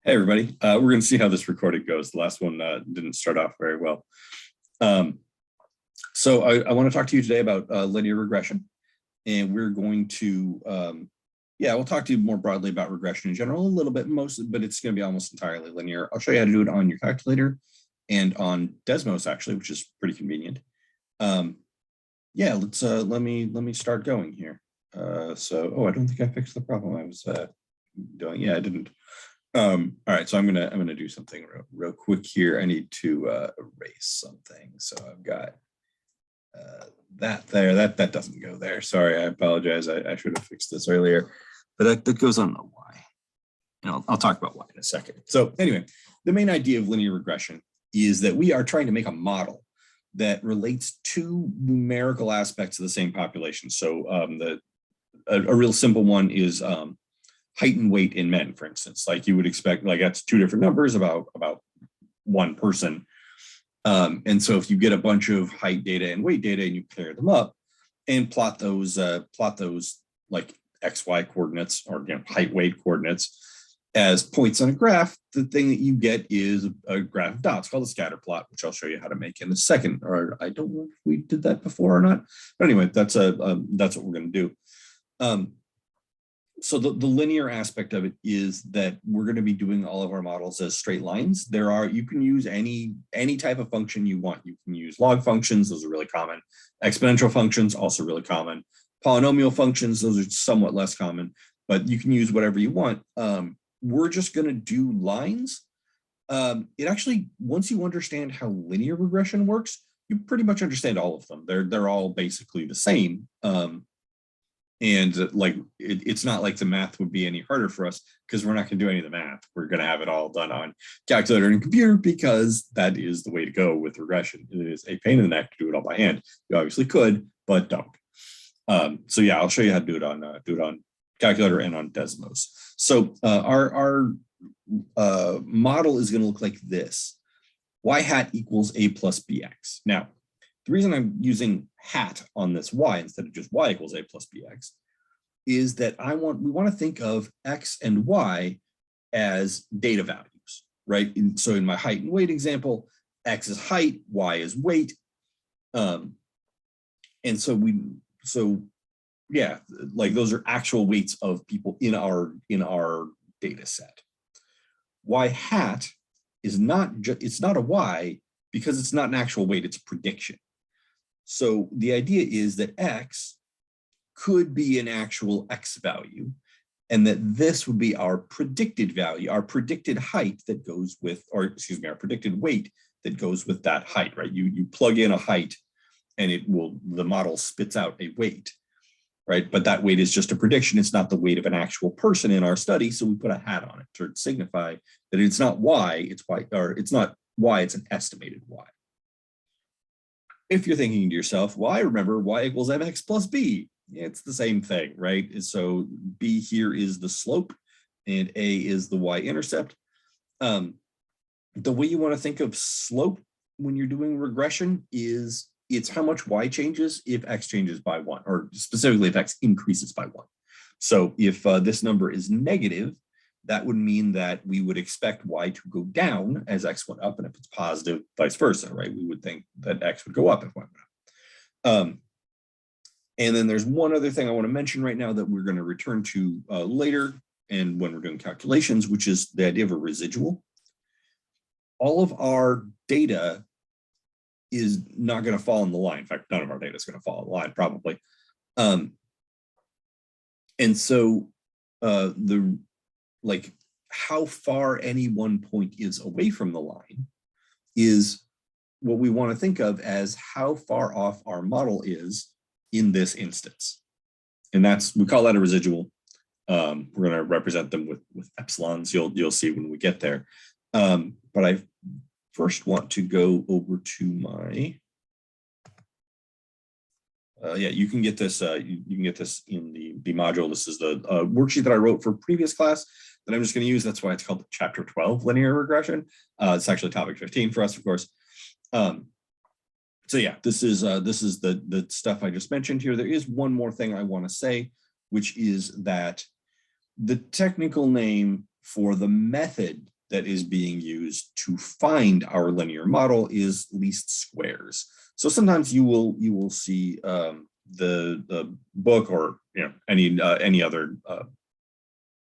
Hey, everybody. We're going to see how this recording goes. The last one didn't start off very well. So I want to talk to you today about linear regression. And we're going to, we'll talk to you more broadly about regression in general, a little bit, but it's going to be almost entirely linear. I'll show you how to do it on your calculator and on Desmos, actually, which is pretty convenient. Let me start going here. I don't think I fixed the problem I was doing. Yeah, I didn't. All right, so I'm gonna do something real quick here. I need to erase something. So I've got that there. That doesn't go there. Sorry, I apologize. I should have fixed this earlier, but that goes on the Y. And I'll talk about Y in a second. So anyway, the main idea of linear regression is that we are trying to make a model that relates two numerical aspects of the same population. So a real simple one is height and weight in men, for instance. Like you would expect, like that's two different numbers about one person. And so if you get a bunch of height data and weight data and you pair them up and plot those like XY coordinates or height weight coordinates as points on a graph, the thing that you get is a graph of dots called a scatter plot, which I'll show you how to make in a second. Or I don't know if we did that before or not. But anyway, that's what we're going to do. So the linear aspect of it is that we're going to be doing all of our models as straight lines. You can use any type of function you want. You can use log functions, those are really common. Exponential functions, also really common. Polynomial functions, those are somewhat less common, but you can use whatever you want. We're just going to do lines. It actually, once you understand how linear regression works, you pretty much understand all of them. They're all basically the same. And like it's not like the math would be any harder for us because we're not going to do any of the math. We're going to have it all done on calculator and computer because that is the way to go with regression. It is a pain in the neck to do it all by hand. You obviously could, but don't. I'll show you how to do it on calculator and on Desmos. So our model is going to look like this: y hat equals a plus bx. Now, the reason I'm using hat on this y instead of just y equals a plus bx is that we want to think of x and y as data values, right? So in my height and weight example, x is height, y is weight. Like those are actual weights of people in our data set. Y hat is it's not a y because it's not an actual weight, it's a prediction. So the idea is that x could be an actual x value, and that this would be our predicted value, our predicted height that goes with, our predicted weight that goes with that height, right? You plug in a height and the model spits out a weight, right? But that weight is just a prediction. It's not the weight of an actual person in our study. So we put a hat on it to signify that it's not y, it's y, or it's not y, it's an estimated y. If you're thinking to yourself, well, I remember y equals mx plus b. It's the same thing, right? So b here is the slope and a is the y-intercept. The way you want to think of slope when you're doing regression is it's how much y changes if x changes by 1, or specifically if x increases by 1. So if this number is negative, that would mean that we would expect y to go down as x went up, and if it's positive, vice versa, right? We would think that x would go up if y went up. And then there's one other thing I want to mention right now that we're going to return to later, and when we're doing calculations, which is the idea of a residual. All of our data is not going to fall in the line. In fact, none of our data is going to fall in the line, probably. And so how far any one point is away from the line is what we want to think of as how far off our model is in this instance. And we call that a residual. We're going to represent them with epsilons. You'll see when we get there. But I first want to go over to my, you can get this. You can get this in the module. This is the worksheet that I wrote for previous class that I'm just going to use. That's why it's called Chapter 12, Linear Regression. It's actually topic 15 for us, of course. This is the stuff I just mentioned here. There is one more thing I want to say, which is that the technical name for the method that is being used to find our linear model is least squares. So sometimes you will see the book, or any other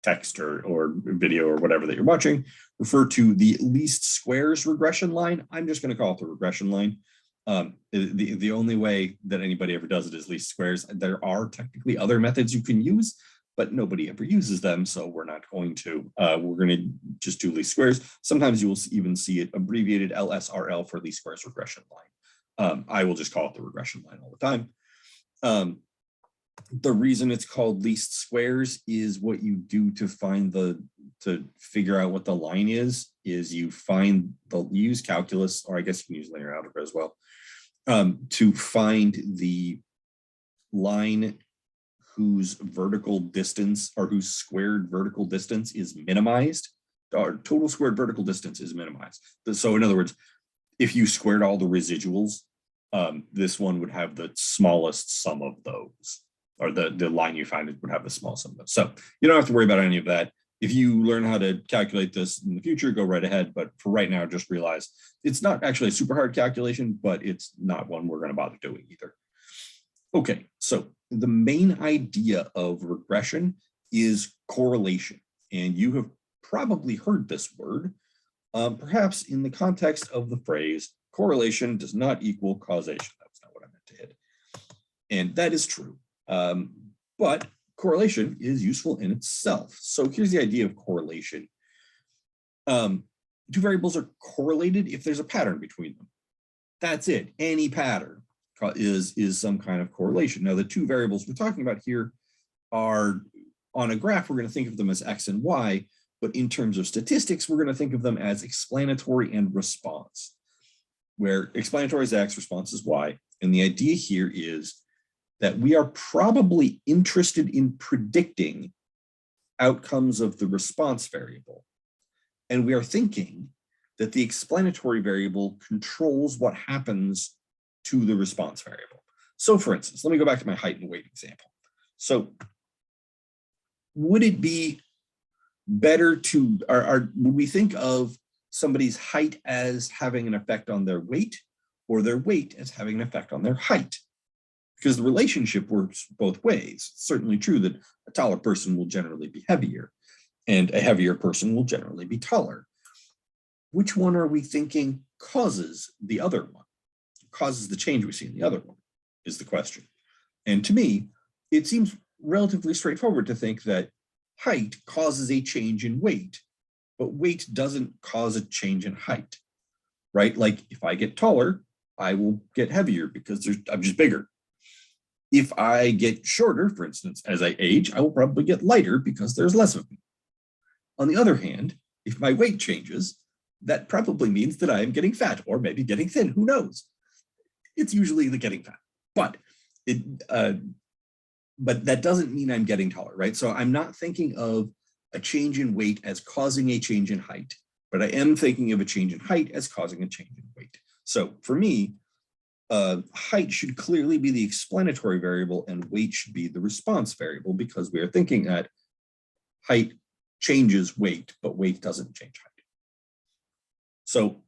text or video or whatever that you're watching, refer to the least squares regression line. I'm just going to call it the regression line. The only way that anybody ever does it is least squares. There are technically other methods you can use, but nobody ever uses them, so we're not going to. We're going to just do least squares. Sometimes you will even see it abbreviated LSRL for least squares regression line. I will just call it the regression line all the time. The reason it's called least squares is what you do to find to figure out what the line is you use calculus, or I guess you can use linear algebra as well, to find the line whose vertical distance, or whose squared vertical distance is minimized, or total squared vertical distance is minimized. So in other words, if you squared all the residuals, this one would have the smallest sum of those, or the line you find would have the smallest sum of those. So you don't have to worry about any of that. If you learn how to calculate this in the future, go right ahead. But for right now, just realize it's not actually a super hard calculation, but it's not one we're going to bother doing either. Okay, so the main idea of regression is correlation. And you have probably heard this word, perhaps in the context of the phrase, correlation does not equal causation. That was not what I meant to hit. And that is true. But correlation is useful in itself. So here's the idea of correlation. Two variables are correlated if there's a pattern between them. That's it. Any pattern is some kind of correlation. Now, the two variables we're talking about here are, on a graph, we're going to think of them as x and y, but in terms of statistics, we're going to think of them as explanatory and response, where explanatory is x, response is y. And the idea here is that we are probably interested in predicting outcomes of the response variable. And we are thinking that the explanatory variable controls what happens to the response variable. So for instance, let me go back to my height and weight example. So would it be better to, would we think of somebody's height as having an effect on their weight, or their weight as having an effect on their height? Because the relationship works both ways. It's certainly true that a taller person will generally be heavier, and a heavier person will generally be taller. Which one are we thinking causes the other one? Causes the change we see in the other one is the question. And to me, it seems relatively straightforward to think that height causes a change in weight, but weight doesn't cause a change in height, right? Like if I get taller, I will get heavier because I'm just bigger. If I get shorter, for instance, as I age, I will probably get lighter because there's less of me. On the other hand, if my weight changes, that probably means that I am getting fat, or maybe getting thin, who knows? It's usually the getting fat, but that doesn't mean I'm getting taller, right? So I'm not thinking of a change in weight as causing a change in height, but I am thinking of a change in height as causing a change in weight. So for me, height should clearly be the explanatory variable and weight should be the response variable, because we are thinking that height changes weight, but weight doesn't change height. So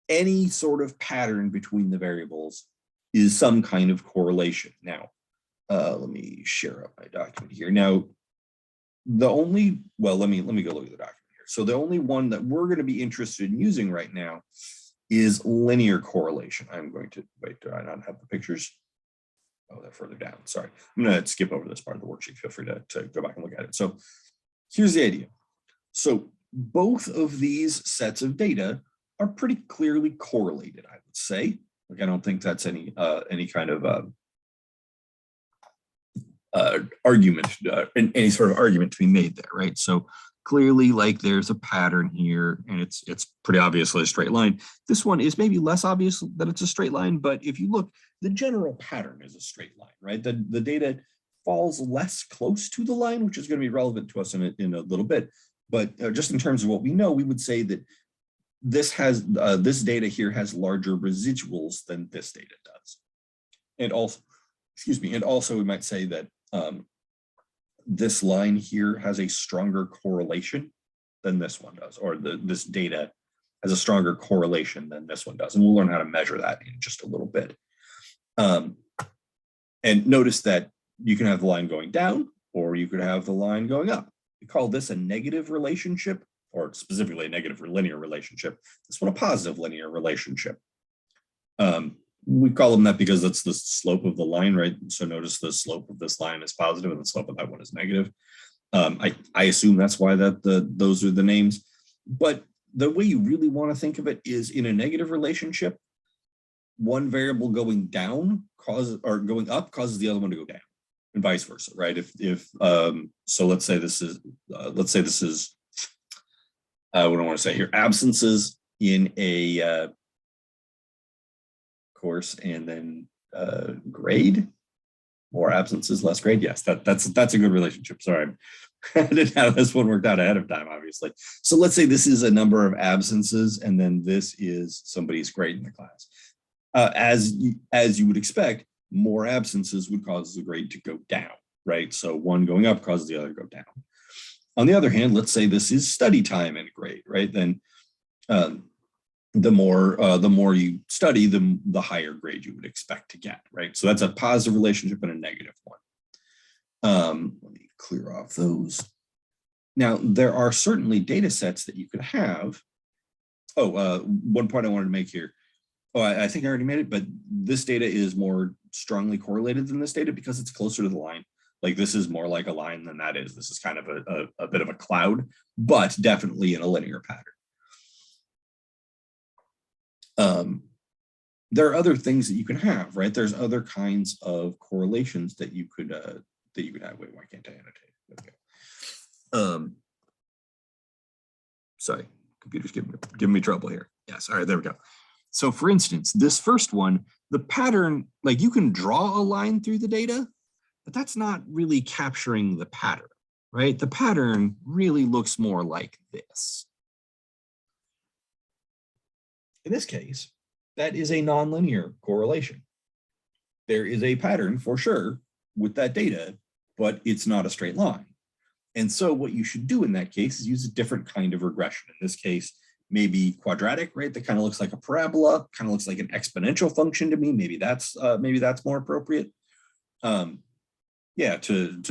any sort of pattern between the variables is some kind of correlation. Now, let me share up my document here. Now, let me go look at the document here. So the only one that we're going to be interested in using right now is linear correlation. I'm going to, wait, do I not have the pictures? Oh, they're further down, sorry. I'm gonna skip over this part of the worksheet. Feel free to go back and look at it. So here's the idea. So both of these sets of data are pretty clearly correlated, I would say. Like, I don't think that's any kind of argument, any sort of argument to be made there, right? So clearly, like, there's a pattern here, and it's pretty obviously a straight line. This one is maybe less obvious that it's a straight line, but if you look, the general pattern is a straight line, right? The data falls less close to the line, which is going to be relevant to us in a little bit. But just in terms of what we know, we would say that this data here has larger residuals than this data does. And also, we might say that this line here has a stronger correlation than this one does, or this data has a stronger correlation than this one does. And we'll learn how to measure that in just a little bit. And notice that you can have the line going down, or you could have the line going up. We call this a negative relationship, or specifically a negative linear relationship. This one a positive linear relationship. We call them that because that's the slope of the line, right? So notice the slope of this line is positive and the slope of that one is negative. I assume that's why those are the names. But the way you really want to think of it is in a negative relationship, one variable going down going up causes the other one to go down, and vice versa, right? So let's say this is what I want to say here, absences in a course, and then grade, more absences, less grade. Yes, that's a good relationship. Sorry, I didn't have this one worked out ahead of time, obviously. So let's say this is a number of absences, and then this is somebody's grade in the class. As you would expect, more absences would cause the grade to go down, right? So one going up causes the other to go down. On the other hand, let's say this is study time and grade, right? Then the more you study, the higher grade you would expect to get, right? So that's a positive relationship and a negative one. Let me clear off those. Now, there are certainly data sets that you could have. One point I wanted to make here. I think I already made it, but this data is more strongly correlated than this data because it's closer to the line. Like this is more like a line than that is. This is kind of a bit of a cloud, but definitely in a linear pattern. There are other things that you can have, right? There's other kinds of correlations that you could have. Wait, why can't I annotate? Okay. Sorry, computer's giving me trouble here. Yes, all right, there we go. So for instance, this first one, the pattern, like you can draw a line through the data, but that's not really capturing the pattern, right? The pattern really looks more like this. In this case, that is a nonlinear correlation. There is a pattern for sure with that data, but it's not a straight line. And so what you should do in that case is use a different kind of regression. In this case, maybe quadratic, right? That kind of looks like a parabola, kind of looks like an exponential function to me. Maybe that's more appropriate. To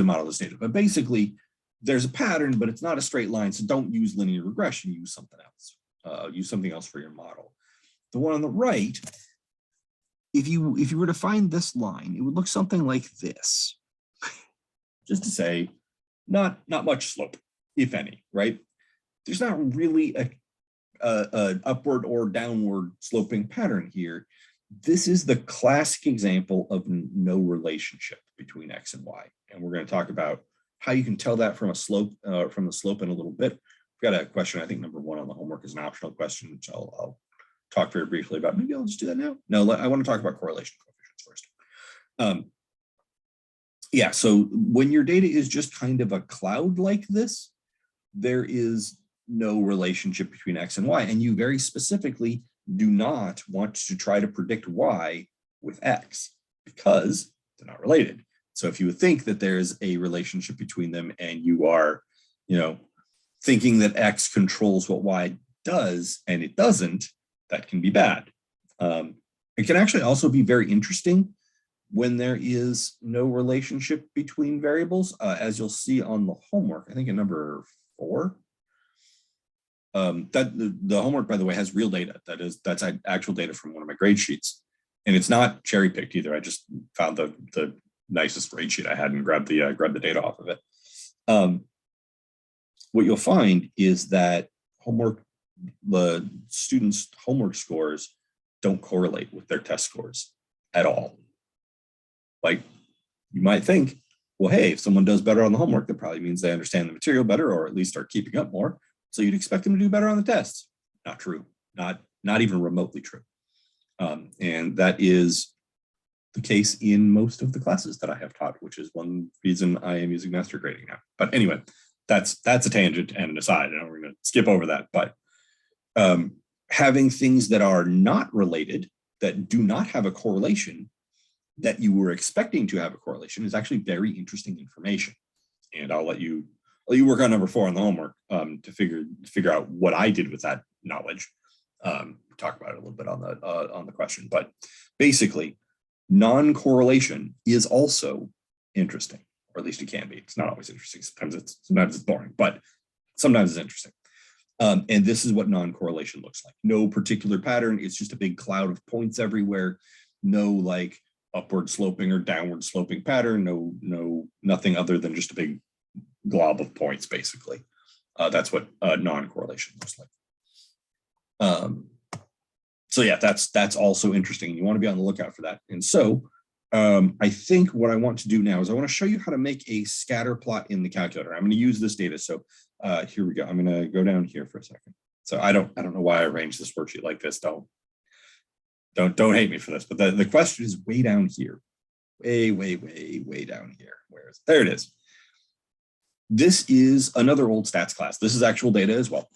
model this data. But basically, there's a pattern, but it's not a straight line. So don't use linear regression. Use something else. Use something else for your model. The one on the right, if you were to find this line, it would look something like this. Just to say, not much slope, if any, right? There's not really an upward or downward sloping pattern here. This is the classic example of no relationship between X and Y. And we're going to talk about how you can tell that from the slope in a little bit. We've got a question, I think number 1 on the homework is an optional question, which I'll talk very briefly about. Maybe I'll just do that now. No, I want to talk about correlation coefficients first. So when your data is just kind of a cloud like this, there is no relationship between X and Y. And you very specifically do not want to try to predict Y with X because they're not related. So if you would think that there's a relationship between them and you are, thinking that X controls what Y does and it doesn't, that can be bad. It can actually also be very interesting when there is no relationship between variables, as you'll see on the homework, I think in number 4. That the homework, by the way, has real data. That's actual data from one of my grade sheets, and it's not cherry picked either. I just found the nicest grade sheet I had and grabbed the data off of it. What you'll find is that the students' homework scores don't correlate with their test scores at all. Like you might think, well, hey, if someone does better on the homework, that probably means they understand the material better, or at least are keeping up more. So you'd expect them to do better on the tests. Not true. Not even remotely true. And that is the case in most of the classes that I have taught, which is one reason I am using master grading now. But anyway, that's a tangent and an aside, and we're going to skip over that. But having things that are not related, that do not have a correlation, that you were expecting to have a correlation, is actually very interesting information. And I'll let you well, you work on number 4 on the homework to figure out what I did with that knowledge. Talk about it a little bit on the question, but basically, non-correlation is also interesting, or at least it can be. It's not always interesting. Sometimes it's boring, but sometimes it's interesting. And this is what non-correlation looks like. No particular pattern. It's just a big cloud of points everywhere. No like upward sloping or downward sloping pattern. Nothing other than just a big glob of points, basically. That's what non-correlation looks like. So yeah, that's also interesting. You want to be on the lookout for that. And so I think what I want to do now is I want to show you how to make a scatter plot in the calculator. I'm going to use this data. So here we go. I'm going to go down here for a second. So I don't know why I arranged this worksheet like this. Don't hate me for this, but the question is way down here, way down here. Where is it? There it is. This is another old stats class. This is actual data as well.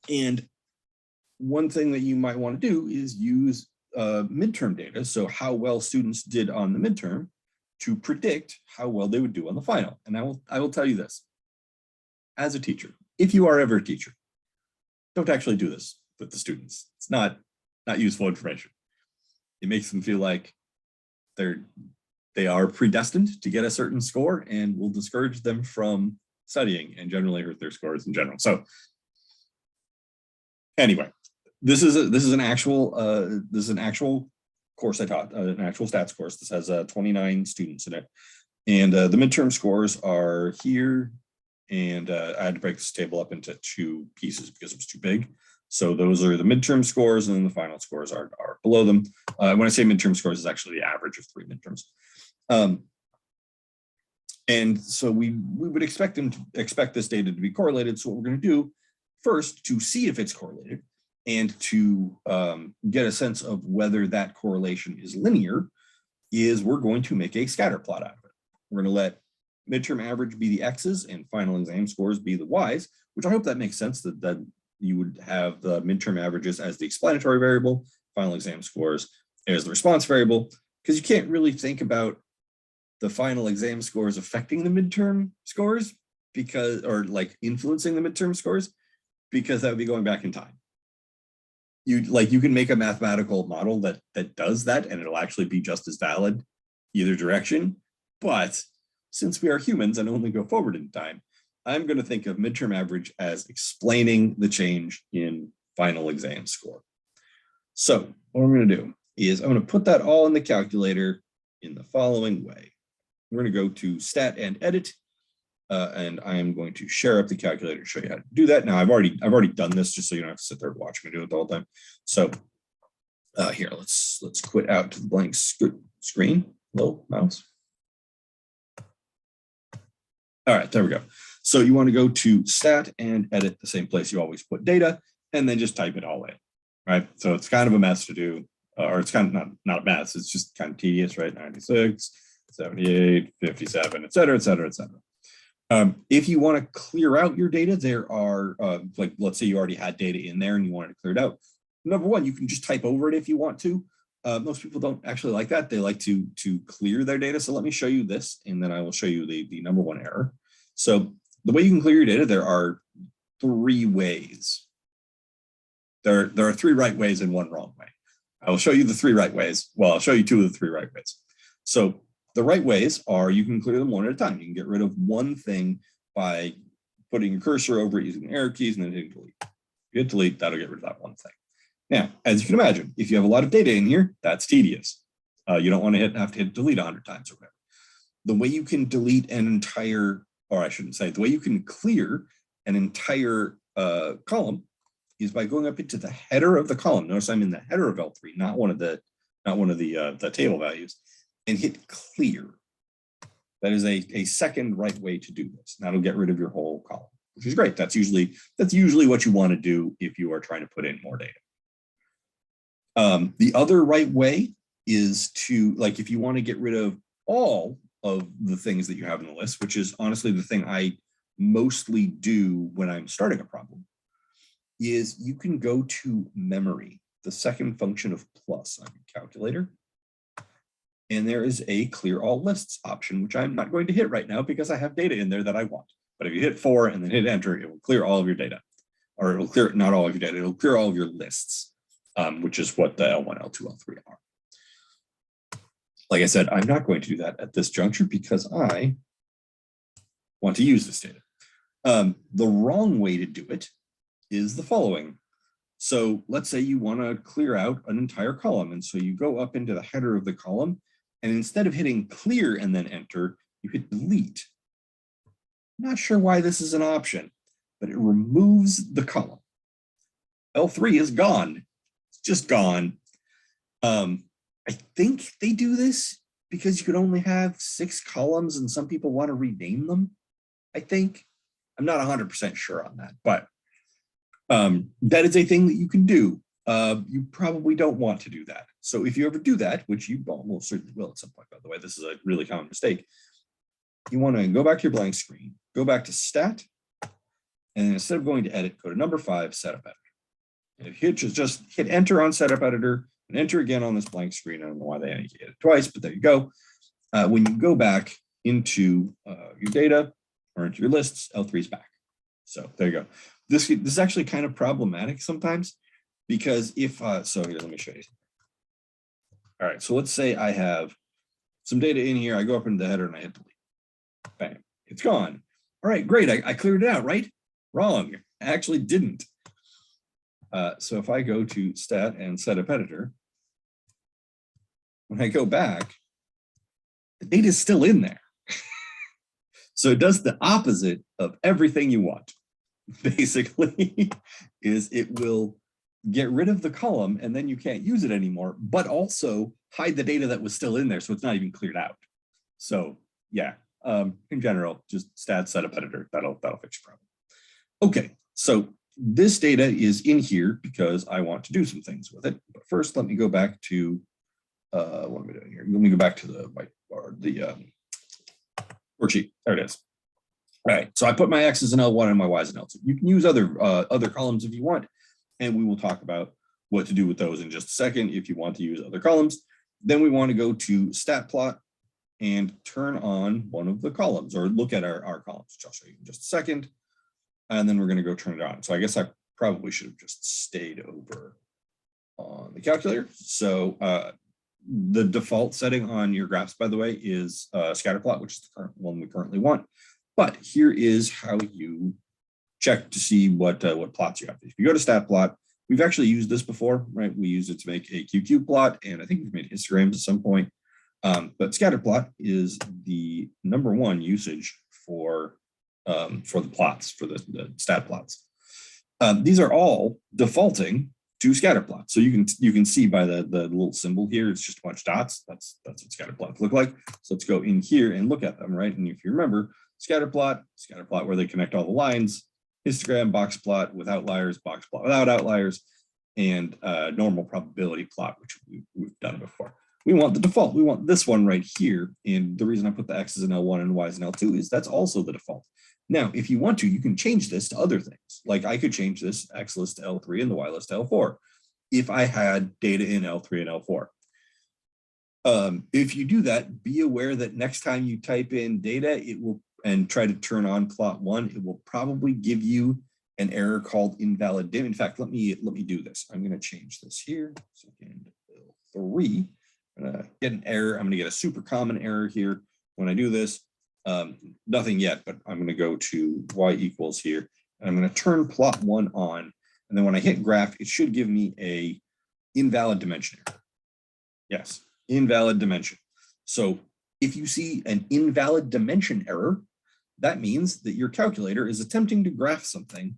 And one thing that you might want to do is use midterm data. So how well students did on the midterm to predict how well they would do on the final. And I will tell you this, as a teacher, if you are ever a teacher, don't actually do this with the students. It's not useful information. It makes them feel like they are predestined to get a certain score and will discourage them from studying and generally hurt their scores in general. So anyway, this is an actual course I taught, an actual stats course. This has 29 students in it, and the midterm scores are here. And I had to break this table up into 2 pieces because it was too big. So those are the midterm scores, and then the final scores are below them. When I say midterm scores, it's actually the average of 3 midterms. And so we would expect this data to be correlated. So what we're going to do first, to see if it's correlated and to get a sense of whether that correlation is linear, is we're going to make a scatter plot out of it. We're going to let midterm average be the X's and final exam scores be the Y's, which I hope that makes sense, that you would have the midterm averages as the explanatory variable, final exam scores as the response variable, because you can't really think about the final exam scores affecting the midterm scores or like influencing the midterm scores, because that would be going back in time. You can make a mathematical model that does that, and it'll actually be just as valid either direction. But since we are humans and only go forward in time, I'm going to think of midterm average as explaining the change in final exam score. So what I'm going to do is I'm going to put that all in the calculator in the following way. We're going to go to Stat and Edit, and I am going to share up the calculator to show you how to do that. Now I've already done this, just so you don't have to sit there and watch me do it the whole time. So here, let's quit out to the blank screen. Hello, mouse. All right, there we go. So you want to go to Stat and Edit, the same place you always put data, and then just type it all in, right? So it's kind of a mess to do, or it's kind of not a mess, it's just kind of tedious, right? 96, 78, 57, et cetera, et cetera, et cetera. If you want to clear out your data, there are, like, let's say you already had data in there and you wanted to clear it out. Number one, you can just type over it if you want to. Most people don't actually like that. They like to clear their data. So let me show you this, and then I will show you the number one error. So the way you can clear your data, there are 3 ways. There are 3 right ways and 1 wrong way. I will show you the 3 right ways. Well, I'll show you 2 of the 3 right ways. So the right ways are, you can clear them one at a time. You can get rid of one thing by putting your cursor over it using the arrow keys and then hitting delete. If you hit delete, that'll get rid of that one thing. Now, as you can imagine, if you have a lot of data in here, that's tedious. You don't want to have to hit delete 100 times or whatever. The way you can delete an entire, or I shouldn't say, the way you can clear an entire column is by going up into the header of the column. Notice I'm in the header of L3, not one of the table values, and hit clear. That is a second right way to do this. That'll get rid of your whole column, which is great. That's usually what you want to do if you are trying to put in more data. The other right way is to, like, if you want to get rid of all of the things that you have in the list, which is honestly the thing I mostly do when I'm starting a problem, is you can go to memory, the second function of plus on your calculator. And there is a clear all lists option, which I'm not going to hit right now because I have data in there that I want. But if you hit 4 and then hit enter, it will clear all of your data, or it will clear not all of your data, it'll clear all of your lists, which is what the L1, L2, L3 are. Like I said, I'm not going to do that at this juncture because I want to use this data. The wrong way to do it is the following. So let's say you want to clear out an entire column. And so you go up into the header of the column, and instead of hitting clear and then enter, you hit delete. Not sure why this is an option, but it removes the column. L3 is gone. It's just gone. I think they do this because you could only have 6 columns and some people want to rename them. I think. I'm not 100% sure on that, but that is a thing that you can do. You probably don't want to do that. So if you ever do that, which you almost certainly will at some point, by the way, this is a really common mistake. You want to go back to your blank screen, go back to stat, and instead of going to edit, go to number 5, setup editor. And if you just hit enter on setup editor and enter again on this blank screen, I don't know why they indicated it twice, but there you go. When you go back into your data or into your lists, L3 is back. So there you go. This is actually kind of problematic sometimes because if, so here, let me show you. All right, so let's say I have some data in here. I go up into the header and I hit delete. Bang, it's gone. All right, great, I cleared it out, right? Wrong, I actually didn't. So if I go to stat and setup editor, when I go back, the data is still in there. So it does the opposite of everything you want. Basically, is it will get rid of the column and then you can't use it anymore, but also hide the data that was still in there, so it's not even cleared out. So yeah, in general, just stat setup editor, that'll fix your problem. Okay, so this data is in here because I want to do some things with it. But first, let me go back to what am I doing here? Let me go back to the whiteboard, the worksheet. There it is. All right, so I put my X's in L1 and my Y's in L2. You can use other columns if you want, and we will talk about what to do with those in just a second if you want to use other columns. Then we want to go to stat plot and turn on one of the columns, or look at our columns, which I'll show you in just a second. And then we're going to go turn it on. So I guess I probably should have just stayed over on the calculator. So the default setting on your graphs, by the way, is scatter plot, which is the current one we currently want. But here is how you check to see what plots you have. If you go to stat plot, we've actually used this before, right? We use it to make a QQ plot, and I think we've made histograms at some point. But scatter plot is the #1 usage for the plots, for the stat plots. These are all defaulting to scatter plots. So you can see by the little symbol here, it's just a bunch of dots. That's what scatter plots look like. So let's go in here and look at them, right? And if you remember, scatter plot where they connect all the lines, histogram, box plot with outliers, box plot without outliers, and normal probability plot, which we've done before. We want the default. We want this one right here. And the reason I put the X's in L1 and Y's in L2 is that's also the default. Now, if you want to, you can change this to other things. Like I could change this X list to L3 and the Y list to L4 if I had data in L3 and L4. If you do that, be aware that next time you type in data, it will, and try to turn on plot 1, it will probably give you an error called invalid dim. In fact, let me do this. I'm going to change this here. Second L3. I'm going to get an error. I'm going to get a super common error here when I do this. Nothing yet, but I'm going to go to Y equals here. And I'm going to turn plot 1 on. And then when I hit graph, it should give me a invalid dimension error. Yes, invalid dimension. So if you see an invalid dimension error, that means that your calculator is attempting to graph something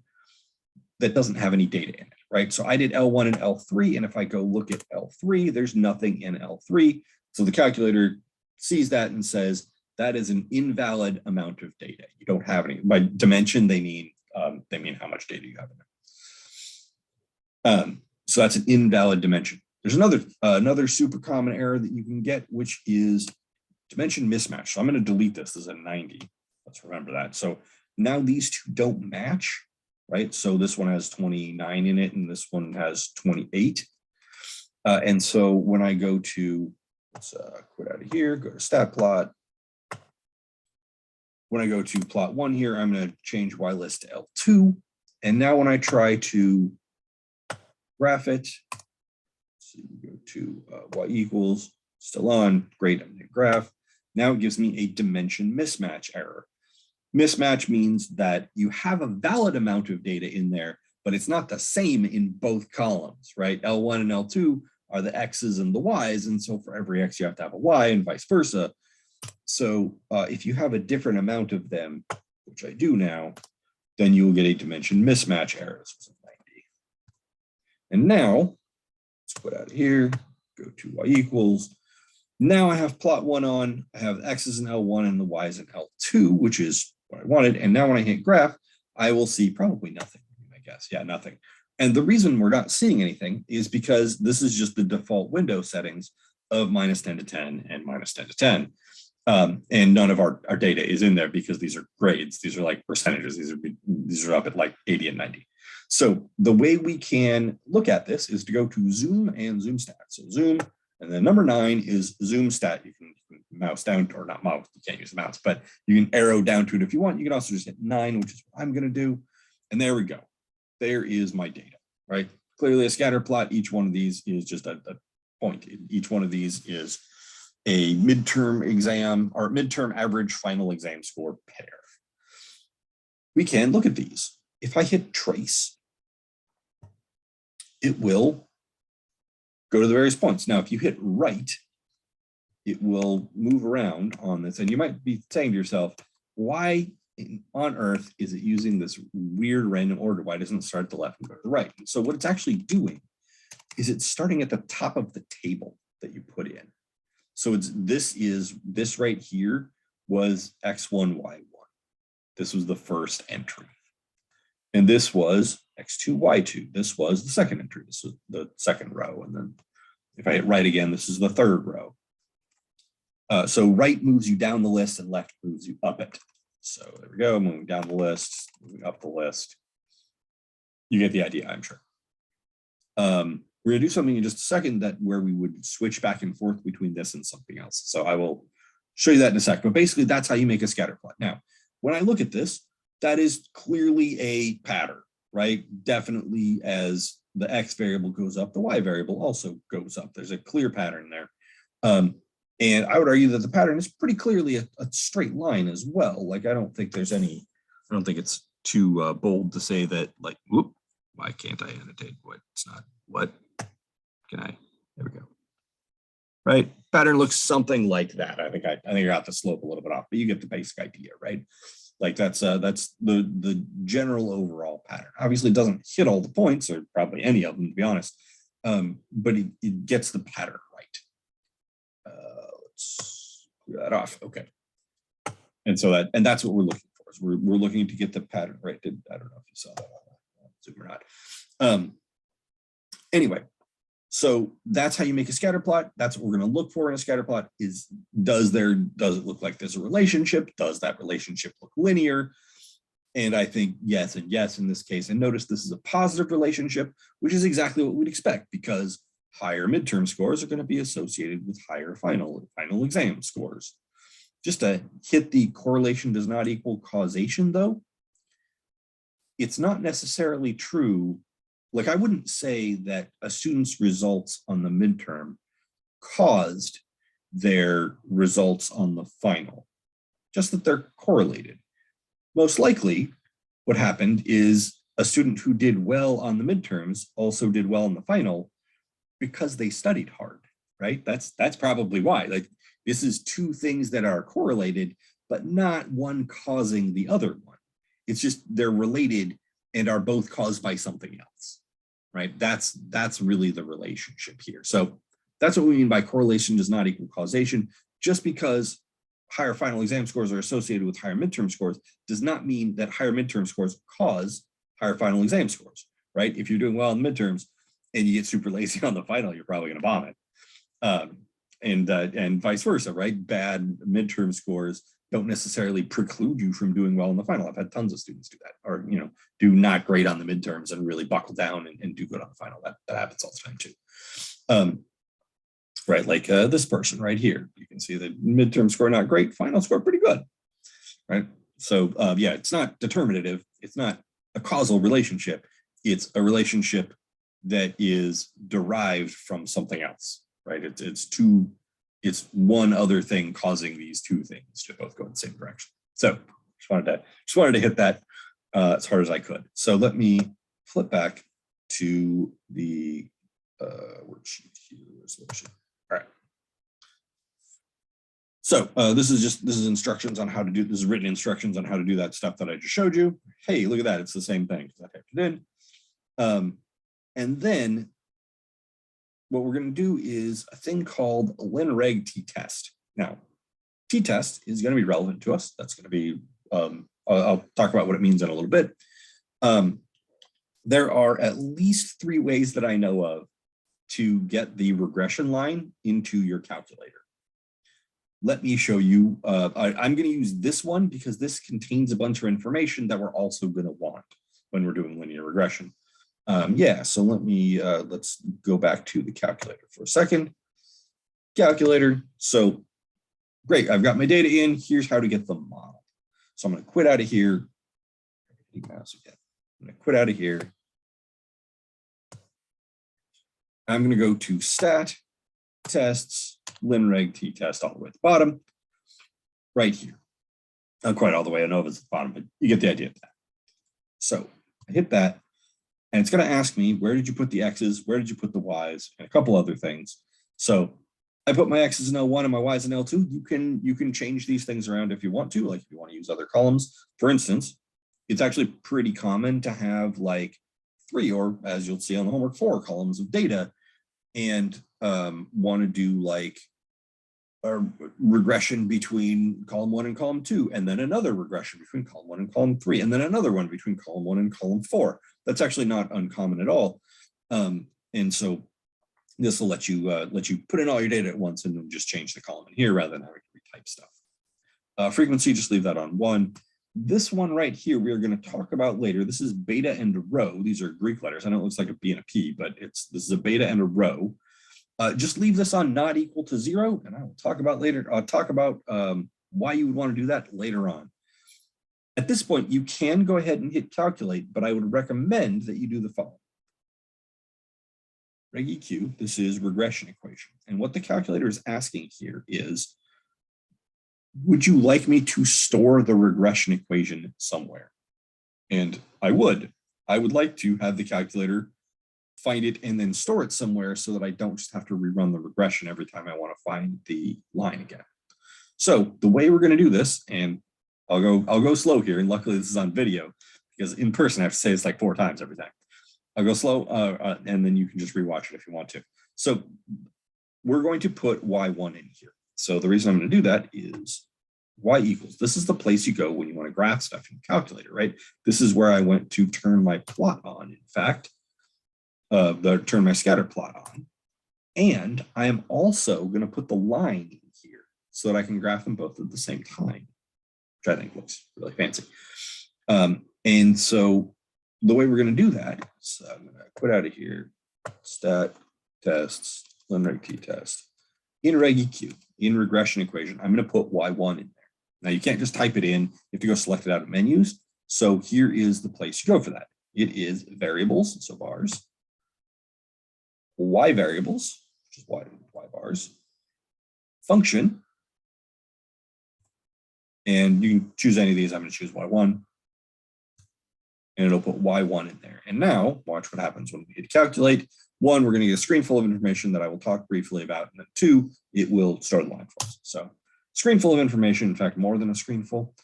that doesn't have any data in it, right? So I did L1 and L3, and if I go look at L3, there's nothing in L3. So the calculator sees that and says, that is an invalid amount of data. You don't have any. By dimension, they mean how much data you have in there. So that's an invalid dimension. There's another super common error that you can get, which is dimension mismatch. So I'm going to delete this as a 90. Let's remember that. So now these two don't match, right? So this one has 29 in it, and this one has 28. And so when I go to, let's quit out of here, go to stat plot. when I go to plot 1 here, I'm going to change y list to L2. And now when I try to graph it, so you go to y equals, still on, great, I'm going to graph. Now it gives me a dimension mismatch error. Mismatch means that you have a valid amount of data in there, but it's not the same in both columns, right? L1 and L2 are the X's and the Y's, and so for every X you have to have a Y and vice versa. So if you have a different amount of them, which I do now, then you will get a dimension mismatch error. This was a 90. And now, let's put out of here, go to Y equals. Now I have plot 1 on, I have X's in L1 and the Y's in L2, which is what I wanted. And now when I hit graph, I will see probably nothing, I guess. Yeah, nothing. And the reason we're not seeing anything is because this is just the default window settings of -10 to 10 and -10 to 10. And none of our data is in there because these are grades. These are like percentages. These are up at like 80 and 90. So the way we can look at this is to go to zoom and zoom stat. So zoom, and then number 9 is zoom stat. You can mouse down, or not mouse, you can't use the mouse, but you can arrow down to it if you want. You can also just hit 9, which is what I'm going to do. And there we go. There is my data, right? Clearly a scatter plot. Each one of these is just a point. Each one of these is a midterm exam or midterm average final exam score pair. We can look at these. If I hit trace, it will go to the various points. Now, if you hit right, it will move around on this. And you might be saying to yourself, why on earth is it using this weird random order? Why doesn't it start at the left and go to the right? And so what it's actually doing is it's starting at the top of the table that you put in. So this right here was X1, Y1. This was the first entry. And this was X2, Y2. This was the second entry. This was the second row. And then if I hit right again, this is the third row. So right moves you down the list and left moves you up it. So there we go, moving down the list, moving up the list. You get the idea, I'm sure. We're gonna do something in just a second where we would switch back and forth between this and something else. So I will show you that in a sec, but basically that's how you make a scatter plot. Now, when I look at this, that is clearly a pattern, right? Definitely as the X variable goes up, the Y variable also goes up. There's a clear pattern there. And I would argue that the pattern is pretty clearly a straight line as well. Like, I don't think it's too bold to say that, like, whoop, why can't I annotate what? It's not, what can I, there we go. Right, pattern looks something like that. I think I got the slope a little bit off, but you get the basic idea, right? Like that's the general overall pattern. Obviously it doesn't hit all the points, or probably any of them, to be honest, but it gets the pattern right. Let's clear that off. Okay. And so that's what we're looking for. Is we're looking to get the pattern right. I don't know if you saw that on Zoom or not. Anyway, so that's how you make a scatter plot. That's what we're going to look for in a scatter plot. Is does it look like there's a relationship? Does that relationship look linear? And I think yes and yes in this case. And notice this is a positive relationship, which is exactly what we'd expect, because higher midterm scores are going to be associated with higher final exam scores. Just to hit the correlation does not equal causation, though, it's not necessarily true. Like, I wouldn't say that a student's results on the midterm caused their results on the final, just that they're correlated. Most likely what happened is a student who did well on the midterms also did well in the final because they studied hard, right? That's probably why. Like, this is two things that are correlated, but not one causing the other one. It's just they're related and are both caused by something else, right? That's really the relationship here. So that's what we mean by correlation does not equal causation. Just because higher final exam scores are associated with higher midterm scores does not mean that higher midterm scores cause higher final exam scores, right? If you're doing well in midterms and you get super lazy on the final, you're probably going to vomit. And vice versa, right? Bad midterm scores don't necessarily preclude you from doing well in the final. I've had tons of students do that, or do not great on the midterms and really buckle down and do good on the final. That happens all the time too. Right, like this person right here. You can see the midterm score not great, final score pretty good, right? So yeah, it's not determinative. It's not a causal relationship. It's a relationship that is derived from something else, right? It's one other thing causing these two things to both go in the same direction. So just wanted to hit that as hard as I could. So let me flip back to the worksheet here. Where's the worksheet? All right. So this is instructions on how to do, this is written instructions on how to do that stuff that I just showed you. Hey, look at that, it's the same thing because I typed it in. And then what we're going to do is a thing called linreg t-test. Now, t-test is going to be relevant to us. That's going to be, I'll talk about what it means in a little bit. There are at least 3 ways that I know of to get the regression line into your calculator. Let me show you, I'm going to use this one because this contains a bunch of information that we're also going to want when we're doing linear regression. Yeah, so let's go back to the calculator for a second. Calculator, so great, I've got my data in, here's how to get the model. So I'm going to quit out of here. I'm going to quit out of here. I'm going to go to stat, tests, linreg t-test all the way at the bottom, right here. Not quite all the way, I know if it's at the bottom, but you get the idea of that. So I hit that, and it's going to ask me, where did you put the X's, where did you put the Y's, and a couple other things. So I put my X's in L1 and my Y's in L2. You can change these things around if you want to, like if you want to use other columns. For instance, it's actually pretty common to have like 3, or as you'll see on the homework, 4 columns of data, and want to do like a regression between column 1 and column 2, and then another regression between column 1 and column 3, and then another one between column 1 and column 4. That's actually not uncommon at all. And so this will let you put in all your data at once and then just change the column in here rather than having to retype stuff. Frequency, just leave that on 1. This one right here, we're going to talk about later. This is beta and a rho. These are Greek letters. I know it looks like a B and a P, but this is a beta and a rho. Just leave this on not equal to 0, and I will talk about later. I'll talk about why you would want to do that later on. At this point, you can go ahead and hit calculate, but I would recommend that you do the following. Reg EQ, this is regression equation. And what the calculator is asking here is, would you like me to store the regression equation somewhere? And I would like to have the calculator find it and then store it somewhere so that I don't just have to rerun the regression every time I want to find the line again. So the way we're going to do this, and I'll go slow here, and luckily this is on video, because in person I have to say this like 4 times every time. I'll go slow, and then you can just rewatch it if you want to. So we're going to put y1 in here. So the reason I'm going to do that is y equals, this is the place you go when you want to graph stuff in the calculator, right? This is where I went to turn my plot on, in fact, turn my scatter plot on. And I am also going to put the line in here so that I can graph them both at the same time, which I think looks really fancy. And so the way we're going to do that, so I'm going to quit out of here, stat, tests, linreg t-test. In reg EQ, in regression equation, I'm going to put y1 in there. Now you can't just type it in, you have to go select it out of menus. So here is the place you go for that. It is variables, so bars, y variables, which is y bars, function, and you can choose any of these. I'm going to choose y1, and it'll put y1 in there. And now watch what happens when we hit calculate. 1, we're going to get a screen full of information that I will talk briefly about, and then 2, it will start the line for us. So screen full of information, in fact, more than a screen full.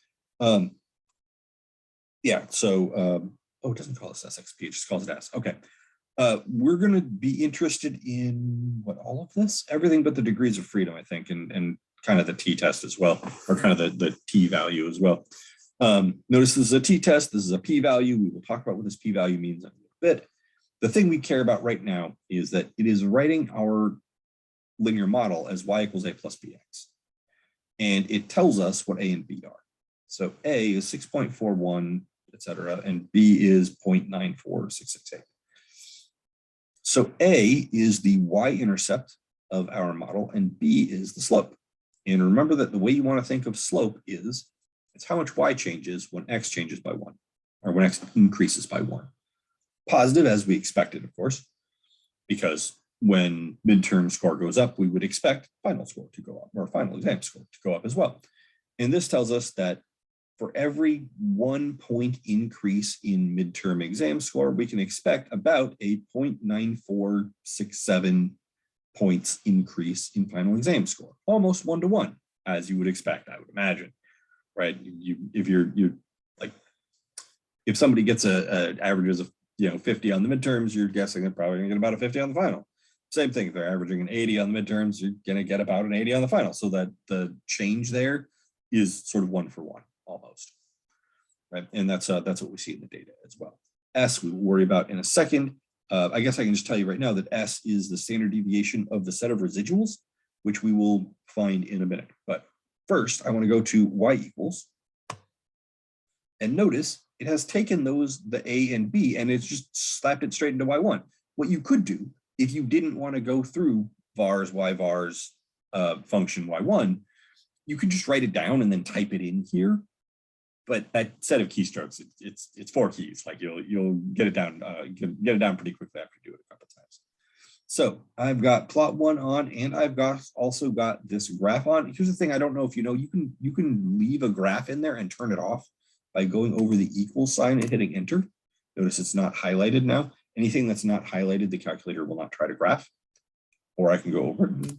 Yeah, so, oh, it doesn't call this SXP, it just calls it S. Okay. We're going to be interested in what, all of this? Everything but the degrees of freedom, I think, and kind of the t-test as well, or kind of the t-value as well. Notice this is a t-test, this is a p-value. We will talk about what this p-value means in a little bit. The thing we care about right now is that it is writing our linear model as y equals a plus bx. And it tells us what a and b are. So a is 6.41, etc., and b is 0.94668. So a is the y-intercept of our model, and b is the slope. And remember that the way you want to think of slope is It's how much y changes when x changes by 1, or when x increases by 1. Positive, as we expected, of course, because when midterm score goes up, we would expect final score to go up, or final exam score to go up as well. And this tells us that for every 1 point increase in midterm exam score, we can expect about a 0.9467 points increase in final exam score, almost 1-to-1, as you would expect, I would imagine, right? If somebody gets a averages of 50 on the midterms, you're guessing they're probably gonna get about a 50 on the final. Same thing, if they're averaging an 80 on the midterms, you're gonna get about an 80 on the final. So that the change there is sort of 1-for-1 almost, right? And that's what we see in the data as well. S we will worry about in a second. I guess I can just tell you right now that S is the standard deviation of the set of residuals, which we will find in a minute. But first, I want to go to y equals, and notice it has taken the A and B, and it's just slapped it straight into y1. What you could do if you didn't want to go through vars, y vars, function y1, you could just write it down and then type it in here. But that set of keystrokes, it's 4 keys. Like you'll get it down, get it down pretty quickly after you do it a couple times. So I've got plot 1 on, and I've also got this graph on. Here's the thing, I don't know if you know, you can leave a graph in there and turn it off by going over the equal sign and hitting enter. Notice it's not highlighted now. Anything that's not highlighted, the calculator will not try to graph. Or I can go over and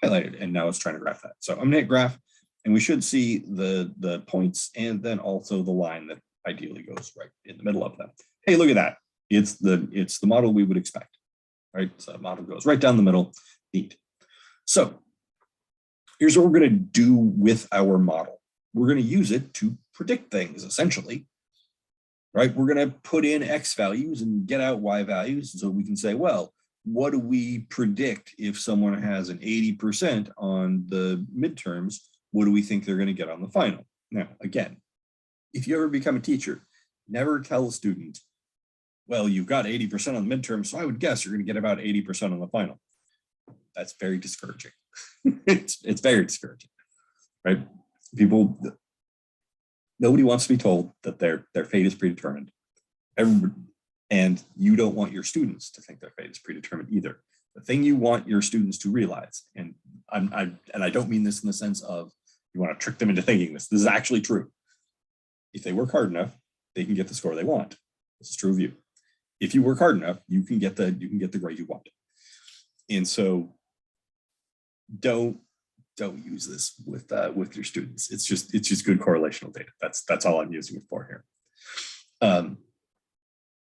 highlight it, and now it's trying to graph that. So I'm gonna hit graph, and we should see the points and then also the line that ideally goes right in the middle of them. Hey, look at that. It's the model we would expect, right? So the model goes right down the middle. Neat. So here's what we're gonna do with our model. We're gonna use it to predict things, essentially, right? We're gonna put in X values and get out Y values. So we can say, well, what do we predict if someone has an 80% on the midterms? What do we think they're going to get on the final? Now, again, if you ever become a teacher, never tell a student, well, you've got 80% on the midterm, so I would guess you're going to get about 80% on the final. That's very discouraging. it's very discouraging, right? Nobody wants to be told that their fate is predetermined. And you don't want your students to think their fate is predetermined either. The thing you want your students to realize, and I don't mean this in the sense of you want to trick them into thinking this. This is actually true. If they work hard enough, they can get the score they want. This is true of you. If you work hard enough, you can get the grade you want. And so don't use this with your students. It's just good correlational data. That's all I'm using it for here.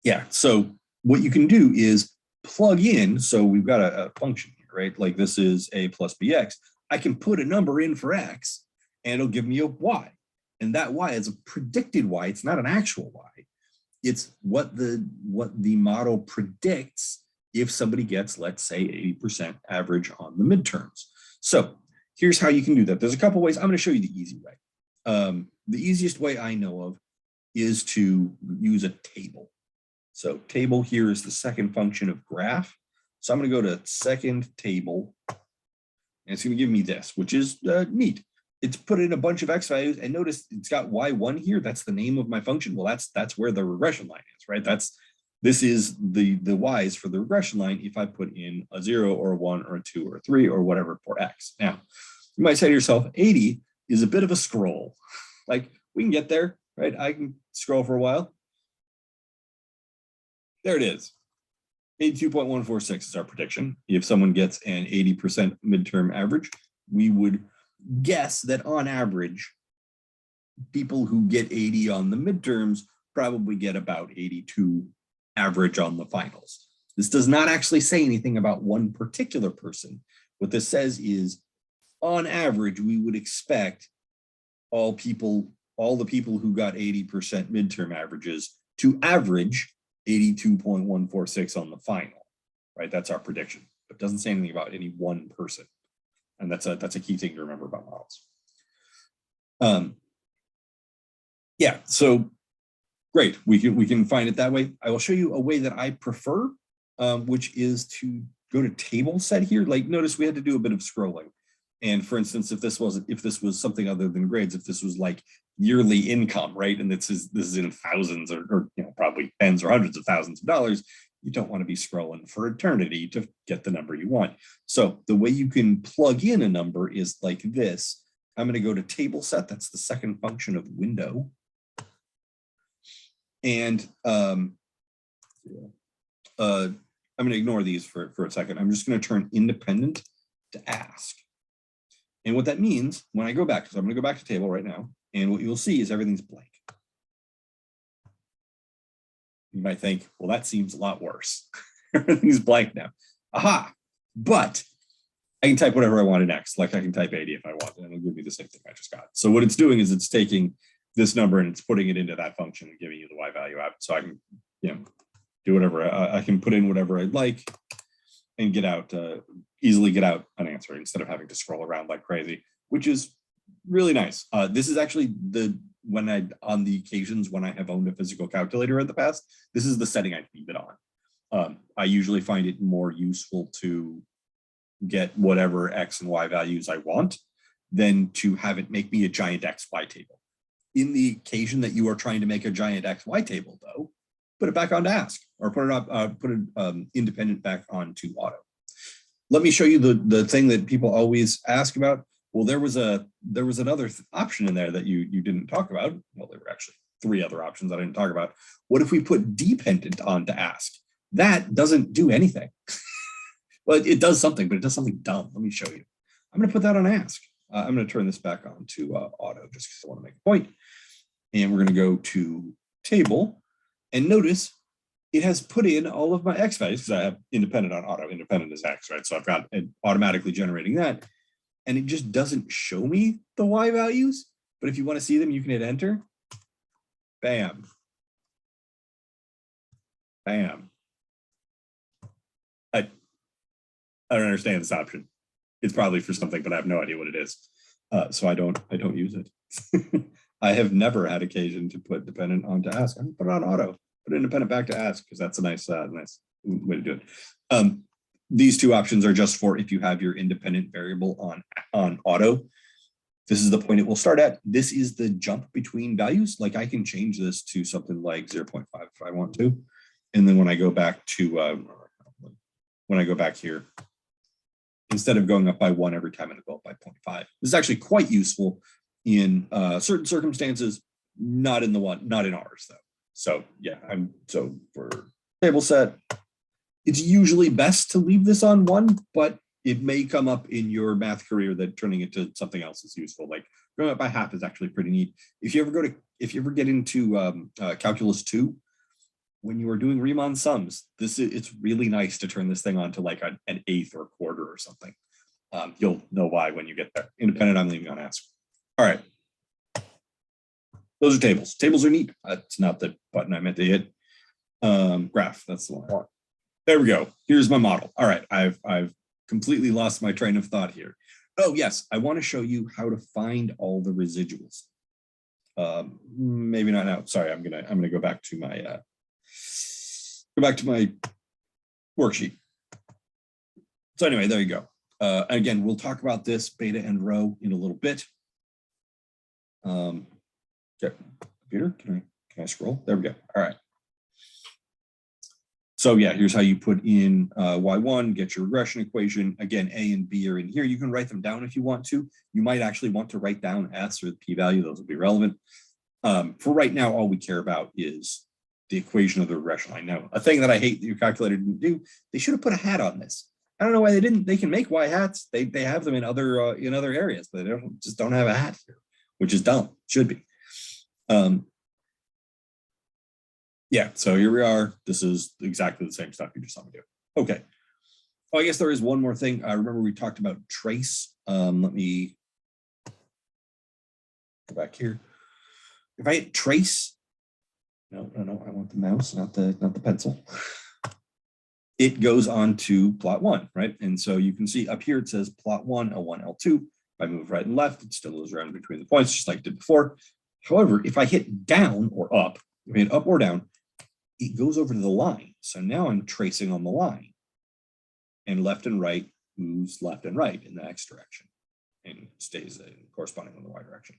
Yeah, so what you can do is plug in, so we've got a function here, right? Like this is a plus bx. I can put a number in for x, and it'll give me a y. And that y is a predicted y. It's not an actual y. It's what the model predicts if somebody gets, let's say, 80% average on the midterms. So here's how you can do that. There's a couple ways. I'm going to show you the easy way. The easiest way I know of is to use a table. So table here is the second function of graph. So I'm going to go to second table, and it's going to give me this, which is neat. It's put in a bunch of x values, and notice it's got y1 here. That's the name of my function. Well, that's where the regression line is, right? This is the y's for the regression line if I put in a 0 or a 1 or a 2 or a 3 or whatever for x. Now, you might say to yourself, 80 is a bit of a scroll. Like, we can get there, right? I can scroll for a while. There it is. 82.146 is our prediction. If someone gets an 80% midterm average, we would guess that on average, people who get 80 on the midterms probably get about 82 average on the finals. This does not actually say anything about one particular person. What this says is, on average, we would expect all the people who got 80% midterm averages to average 82.146 on the final, right? That's our prediction. It doesn't say anything about any one person. And that's a key thing to remember about models. Yeah, so great, we can find it that way. I will show you a way that I prefer, which is to go to table set here. Like, notice we had to do a bit of scrolling. And for instance, if this was something other than grades, if this was like yearly income, right? And this is in thousands or probably tens or hundreds of thousands of dollars. You don't want to be scrolling for eternity to get the number you want. So the way you can plug in a number is like this. I'm going to go to table set. That's the second function of window. And I'm going to ignore these for a second. I'm just going to turn independent to ask. And what that means when I go back, so I'm going to go back to table right now, and what you'll see is everything's blank. You might think, well, that seems a lot worse. Everything's blank now. Aha! But I can type whatever I want next. Like I can type 80 if I want, and it'll give me the same thing I just got. So what it's doing is it's taking this number and it's putting it into that function and giving you the Y value out. So I can, do whatever. I can put in whatever I'd like and get out, easily get out an answer instead of having to scroll around like crazy, which is really nice. This is actually on the occasions when I have owned a physical calculator in the past, this is the setting I leave it on. I usually find it more useful to get whatever X and Y values I want than to have it make me a giant XY table. In the occasion that you are trying to make a giant XY table, though, put it back onto ask or put it independent back onto auto. Let me show you the thing that people always ask about. Well, there was another option in there that you didn't talk about. Well, there were actually 3 other options I didn't talk about. What if we put dependent onto ask? That doesn't do anything. Well, it does something, but it does something dumb. Let me show you. I'm going to put that on ask. I'm going to turn this back on to auto just because I want to make a point. And we're going to go to table. And notice it has put in all of my X values because I have independent on auto. Independent is X, right? So I've got it automatically generating that. And it just doesn't show me the Y values. But if you want to see them, you can hit enter. Bam. Bam. I don't understand this option. It's probably for something, but I have no idea what it is. So I don't use it. I have never had occasion to put dependent onto ask. I'm gonna put it on auto, put independent back to ask because that's a nice way to do it. These 2 options are just for if you have your independent variable on auto. This is the point it will start at. This is the jump between values. Like I can change this to something like 0.5 if I want to. And then when I go back to, here, instead of going up by 1 every time, I'm going to go up by 0.5. This is actually quite useful in certain circumstances, not in ours though. So yeah, so for table set, it's usually best to leave this on 1, but it may come up in your math career that turning it to something else is useful. Like going up by half is actually pretty neat. If you ever get into calculus 2, when you are doing Riemann sums, it's really nice to turn this thing on to like an eighth or a quarter or something. You'll know why when you get there. Independent, I'm leaving on ask. All right. Those are tables. Tables are neat. That's not the button I meant to hit. Graph, that's the one I want. There we go. Here's my model. All right, I've completely lost my train of thought here. Oh yes, I want to show you how to find all the residuals. Maybe not now. Sorry, I'm gonna go back to my worksheet. So anyway, there you go. Again, we'll talk about this beta and row in a little bit. Okay, computer, can I scroll? There we go. All right. So yeah, here's how you put in Y1, get your regression equation. Again, A and B are in here. You can write them down if you want to. You might actually want to write down S or the p-value. Those will be relevant. For right now, all we care about is the equation of the regression line. Now, a thing that I hate that your calculator didn't do, they should have put a hat on this. I don't know why they didn't. They can make Y hats. They have them in other areas, but they just don't have a hat here, which is dumb. Should be. Yeah, so here we are. This is exactly the same stuff you just saw me do. Okay. Oh, I guess there is one more thing. I remember we talked about trace. Let me go back here. If I hit trace, no, I want the mouse, not the pencil. It goes on to plot 1, right? And so you can see up here it says plot 1, L1, L2. If I move right and left, it still goes around between the points, just like it did before. However, if I hit down or up, if I hit up or down, it goes over to the line. So now I'm tracing on the line. And left and right moves left and right in the X direction and stays corresponding with the Y direction.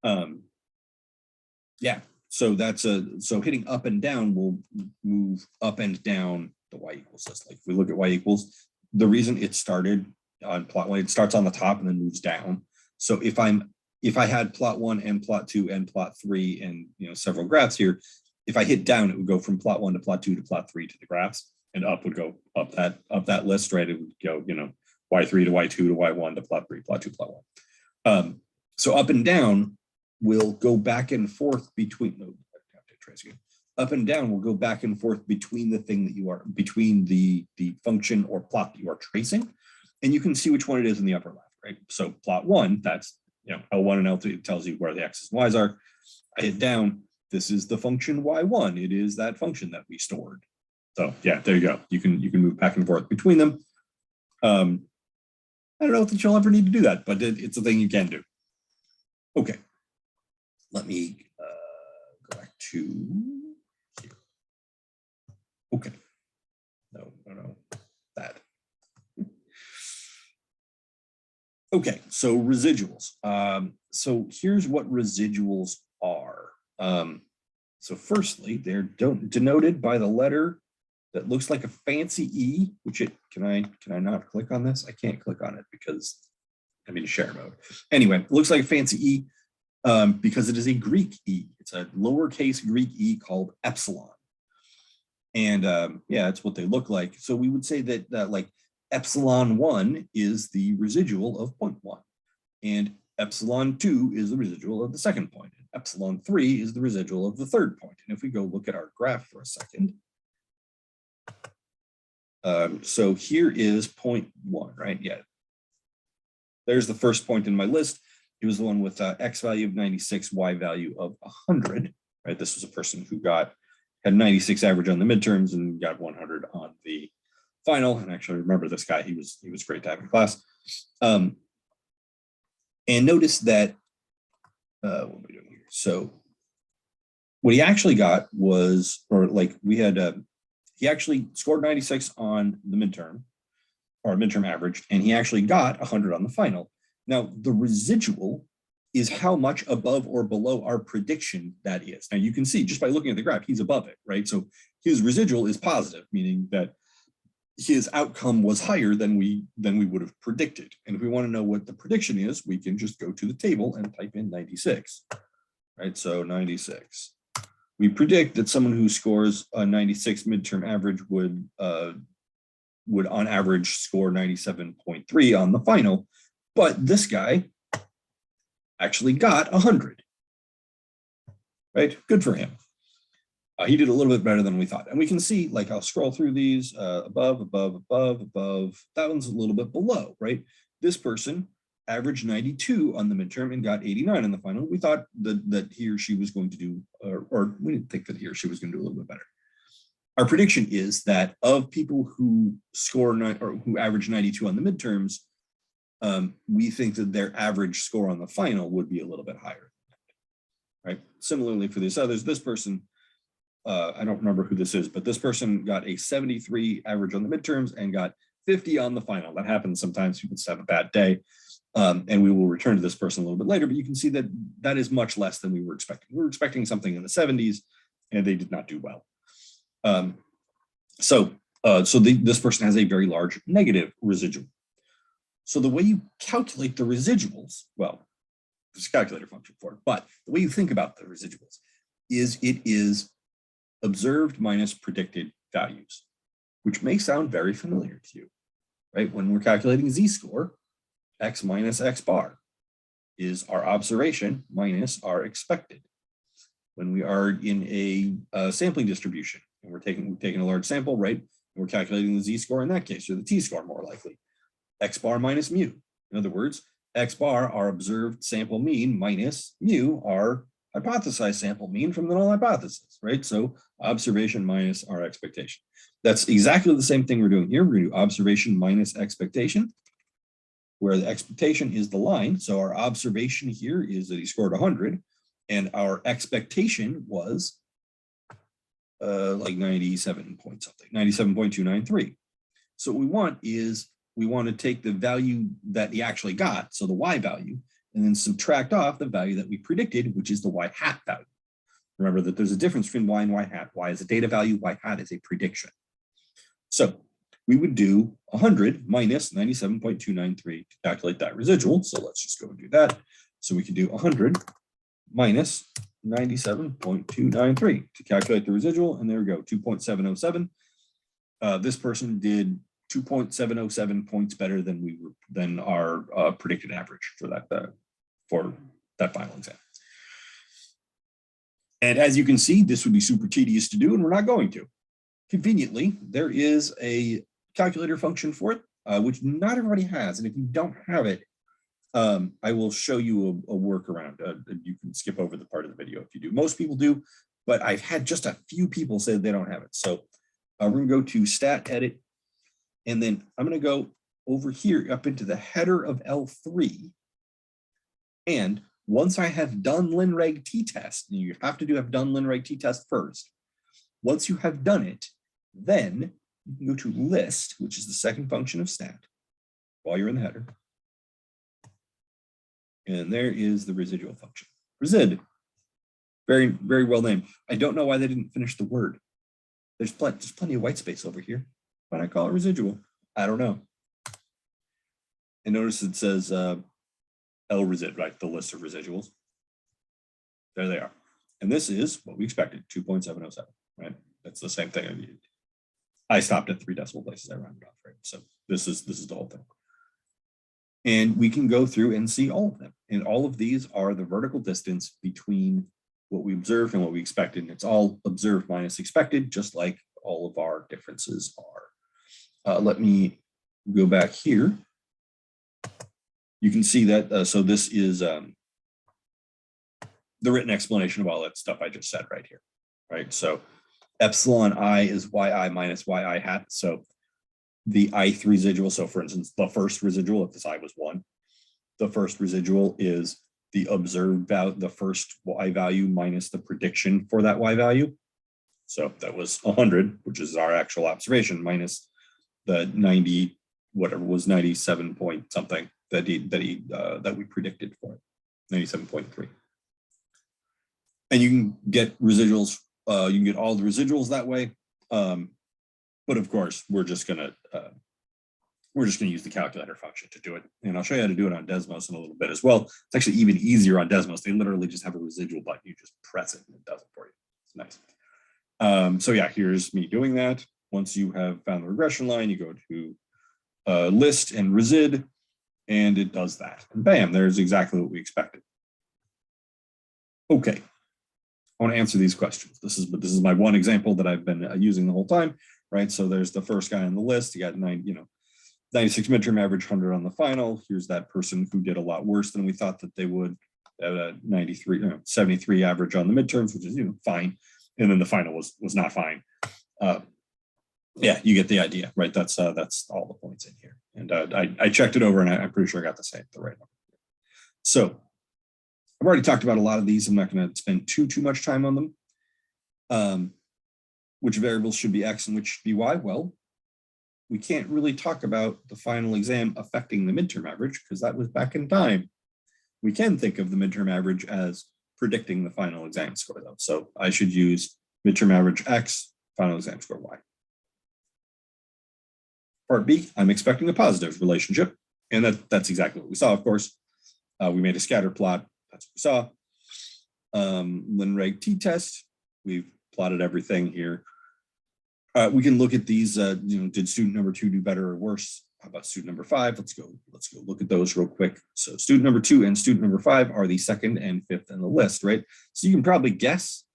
Yeah, so that's so hitting up and down will move up and down the y equals this. Like if we look at y equals, the reason it started on plot one, it starts on the top and then moves down. So if I had plot one and plot two and plot three and several graphs here, if I hit down, it would go from plot one to plot two to plot three to the graphs, and up would go up that list, right? It would go, y3 to y2 to y1 to plot three, plot two, plot one. So up and down will go back and forth between, up and down will go back and forth between the thing that you are, between the function or plot that you are tracing. And you can see which one it is in the upper left, right? So plot one, that's, L1 and L2, it tells you where the X's and Y's are. I hit down, this is the function Y1. It is that function that we stored. So yeah, there you go. You can move back and forth between them. I don't know if you'll ever need to do that, but it's a thing you can do. Okay, let me go back to here. Okay, no, that. Okay, so residuals. So here's what residuals are. So firstly, they're denoted by the letter that looks like a fancy E, which can I not click on this? I can't click on it because I'm in share mode. Anyway, it looks like a fancy E because it is a Greek E. It's a lowercase Greek E called epsilon. And yeah, that's what they look like. So we would say that like epsilon 1 is the residual of 0.1, and epsilon 2 is the residual of the second point, and epsilon 3 is the residual of the third point. And if we go look at our graph for a second, so here is 0.1, right? Yeah, there's the first point in my list. It was the one with X value of 96, Y value of 100, right? This was a person who had 96 average on the midterms and got 100 on the final. And actually, I remember this guy. He was great to have in class. And notice that what are we doing here? So what he actually got was, or like we had, he actually scored 96 on the midterm, or midterm average, and he actually got 100 on the final. Now the residual is how much above or below our prediction that is. Now you can see just by looking at the graph, he's above it, right? So his residual is positive, meaning that his outcome was higher than we would have predicted. And if we want to know what the prediction is, we can just go to the table and type in 96, right? So 96. We predict that someone who scores a 96 midterm average would on average score 97.3 on the final, but this guy actually got 100, right? Good for him. He did a little bit better than we thought. And we can see, like, I'll scroll through these above. That one's a little bit below, right? This person averaged 92 on the midterm and got 89 on the final. We thought that he or she was going to do, or we didn't think that he or she was going to do a little bit better. Our prediction is that of people who score or who average 92 on the midterms, we think that their average score on the final would be a little bit higher, right? Similarly for these others, this person, I don't remember who this is, but this person got a 73 average on the midterms and got 50 on the final. That happens sometimes. People just have a bad day. And we will return to this person a little bit later, but you can see that that is much less than we were expecting. We were expecting something in the 70s, and they did not do well. So this person has a very large negative residual. So the way you calculate the residuals, well, there's a calculator function for it, but the way you think about the residuals is it is observed minus predicted values, which may sound very familiar to you, right? When we're calculating z-score, x minus x bar is our observation minus our expected. When we are in a sampling distribution and we're taking a large sample, right? And we're calculating the z-score in that case, or the t-score more likely, x bar minus mu. In other words, x bar, our observed sample mean, minus mu, our hypothesized sample mean from the null hypothesis, right? So observation minus our expectation. That's exactly the same thing we're doing here. We're going to do observation minus expectation, where the expectation is the line. So our observation here is that he scored 100, and our expectation was like 97 point something, 97.293. So what we want is we want to take the value that he actually got, so the y value, and then subtract off the value that we predicted, which is the y hat value. Remember that there's a difference between y and y hat. Y is a data value, y hat is a prediction. So we would do 100 minus 97.293 to calculate that residual. So let's just go and do that. So we can do 100 minus 97.293 to calculate the residual. And there we go, 2.707. This person did 2.707 points better than our predicted average for that final exam. And as you can see, this would be super tedious to do, and we're not going to. Conveniently, there is a calculator function for it, which not everybody has. And if you don't have it, I will show you a workaround. You can skip over the part of the video if you do. Most people do, but I've had just a few people say they don't have it. So we're going to go to Stat Edit, and then I'm going to go over here up into the header of L3. And once I have done linreg t-test, you have to have done linreg t-test first. Once you have done it, then you can go to list, which is the second function of stat, while you're in the header. And there is the residual function. Resid. Very, very well named. I don't know why they didn't finish the word. There's plenty of white space over here. Why not call it residual? I don't know. And notice it says L-resid, right? The list of residuals. There they are. And this is what we expected, 2.707, right? That's the same thing. I stopped at 3 decimal places. I rounded off, right? So this is the whole thing. And we can go through and see all of them. And all of these are the vertical distance between what we observed and what we expected. And it's all observed minus expected, just like all of our differences are. Let me go back here. You can see that, so this is the written explanation of all that stuff I just said right here, right? So epsilon I is yi minus yi hat. So the ith residual, so for instance, the first residual, if this I was 1, the first residual is the observed value, the first y value minus the prediction for that y value. So that was 100, which is our actual observation, minus the 90, whatever was 97 point something that we predicted for it, 97.3. And you can get residuals, you can get all the residuals that way. But of course, we're just gonna use the calculator function to do it. And I'll show you how to do it on Desmos in a little bit as well. It's actually even easier on Desmos. They literally just have a residual button. You just press it and it does it for you. It's nice. So yeah, here's me doing that. Once you have found the regression line, you go to list and resid, and it does that. And bam, there's exactly what we expected. Okay, I want to answer these questions. This is my one example that I've been using the whole time, right? So there's the first guy on the list. You got 96 midterm average, 100 on the final. Here's that person who did a lot worse than we thought that they would. 73 average on the midterms, which is fine. And then the final was not fine. Yeah, you get the idea, right? That's all the points in here. And I checked it over, and I'm pretty sure I got the right number. So I've already talked about a lot of these. I'm not going to spend too much time on them. Which variables should be X and which should be Y? Well, we can't really talk about the final exam affecting the midterm average because that was back in time. We can think of the midterm average as predicting the final exam score, though. So I should use midterm average X, final exam score Y. Part B, I'm expecting a positive relationship. And that's exactly what we saw, of course. We made a scatter plot. That's what we saw. Linreg t-test. We've plotted everything here. We can look at these, did student number 2 do better or worse? How about student number 5? Let's go look at those real quick. So student number 2 and student number 5 are the second and fifth in the list, right? So you can probably guess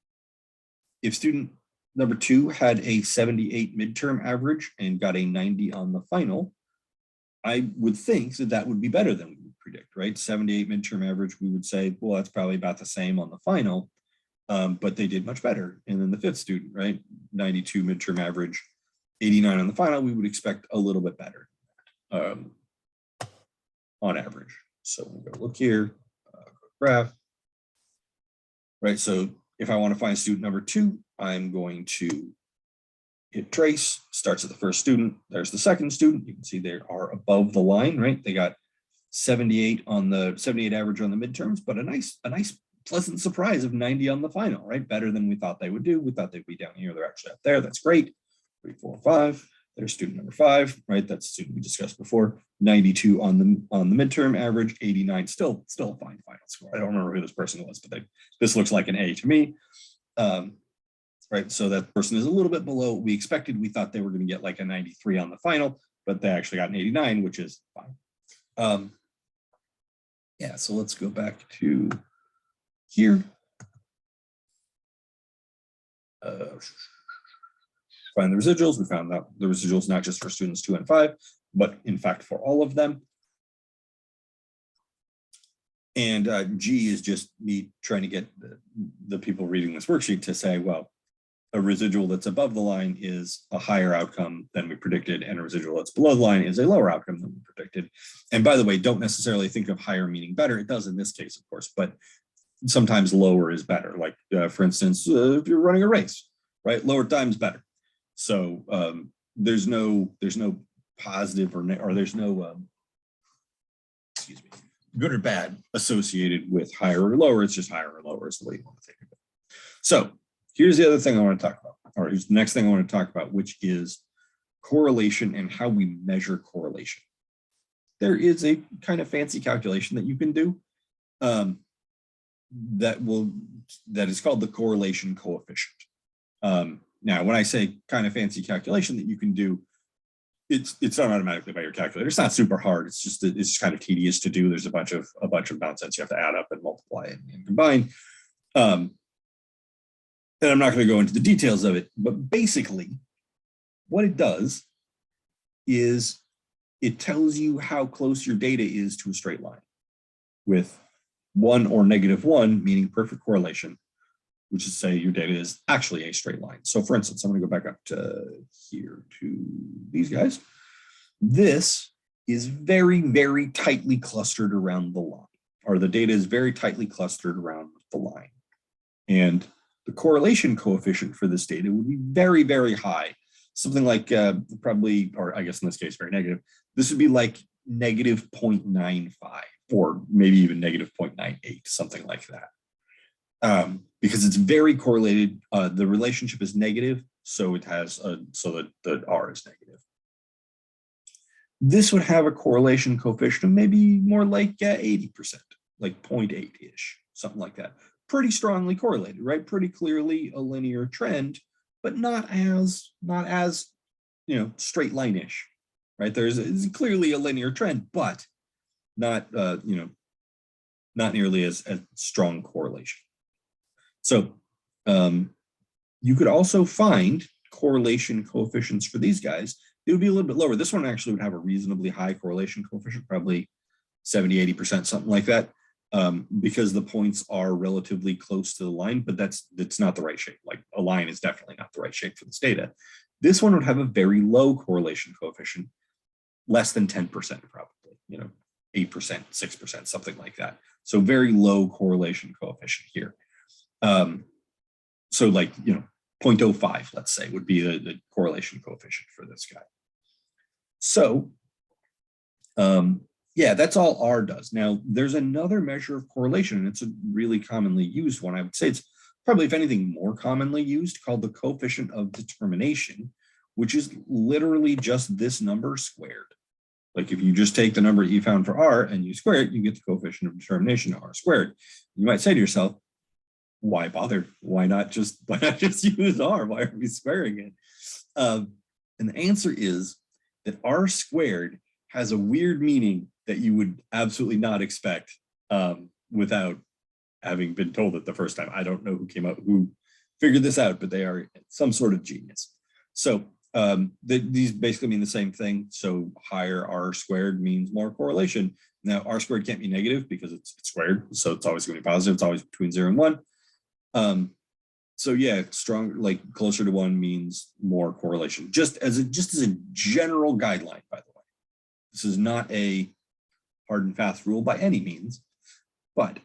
if student number 2 had a 78 midterm average and got a 90 on the final, I would think that would be better than we would predict, right? 78 midterm average, we would say, well, that's probably about the same on the final, but they did much better. And then the fifth student, right? 92 midterm average, 89 on the final, we would expect a little bit better on average. So we'll go look here, graph, right? So if I want to find student number 2, I'm going to hit trace, starts at the first student. There's the second student. You can see they are above the line, right? They got 78 on the 78 average on the midterms, but a nice pleasant surprise of 90 on the final, right? Better than we thought they would do. We thought they'd be down here. They're actually up there. That's great. 3, 4, 5. There's student number 5, right? That's the student we discussed before. 92 on the midterm average, 89. Still a fine final score. I don't remember who this person was, but this looks like an A to me. Right, so that person is a little bit below what we expected. We thought they were going to get like a 93 on the final, but they actually got an 89, which is fine. Yeah, so let's go back to here. Find the residuals. We found that the residuals not just for students 2 and 5, but in fact for all of them. And G is just me trying to get the people reading this worksheet to say, well, a residual that's above the line is a higher outcome than we predicted, and a residual that's below the line is a lower outcome than we predicted. And by the way, don't necessarily think of higher meaning better. It does in this case, of course, but sometimes lower is better. Like for instance, if you're running a race, right? Lower time's better. So there's no positive or there's no excuse me, good or bad associated with higher or lower. It's just higher or lower is the way you want to think of it. So here's the other thing I want to talk about, or here's the next thing I want to talk about, which is correlation and how we measure correlation. There is a kind of fancy calculation that you can do that is called the correlation coefficient. Now, when I say kind of fancy calculation that you can do, it's done automatically by your calculator. It's not super hard. It's just kind of tedious to do. There's a bunch of nonsense you have to add up and multiply and combine. And I'm not going to go into the details of it, but basically what it does is it tells you how close your data is to a straight line, with 1 or -1, meaning perfect correlation, which is to say your data is actually a straight line. So for instance, I'm going to go back up to here to these guys. This is very, very tightly clustered around the line, or the data is very tightly clustered around the line. And the correlation coefficient for this data would be very, very high. Something like probably, or I guess in this case, very negative. This would be like -0.95 or maybe even -0.98, something like that. Because it's very correlated. The relationship is negative, so it has so that the R is negative. This would have a correlation coefficient of maybe more like 80%, like 0.8-ish, something like that. Pretty strongly correlated, right? Pretty clearly a linear trend, but not as straight line-ish, right? It's clearly a linear trend, but not not nearly as strong correlation. So you could also find correlation coefficients for these guys. It would be a little bit lower. This one actually would have a reasonably high correlation coefficient, probably 70–80%, something like that, because the points are relatively close to the line, but that's not the right shape. Like a line is definitely not the right shape for this data. This one would have a very low correlation coefficient, less than 10% probably, 8%, 6%, something like that. So very low correlation coefficient here. So like, 0.05, let's say, would be the correlation coefficient for this guy. So, yeah, that's all R does. Now, there's another measure of correlation, and it's a really commonly used one. I would say it's probably, if anything, more commonly used, called the coefficient of determination, which is literally just this number squared. Like if you just take the number that you found for R and you square it, you get the coefficient of determination, R squared. You might say to yourself, why bother? Why not just use R? Why are we squaring it? And the answer is that R squared has a weird meaning that you would absolutely not expect without having been told it the first time. I don't know who figured this out, but they are some sort of genius. So these basically mean the same thing. So higher R squared means more correlation. Now R squared can't be negative because it's squared, so it's always going to be positive. It's always between 0 and 1. So yeah, strong, like closer to 1 means more correlation. Just as a general guideline, by the way. This is not a hard and fast rule by any means, but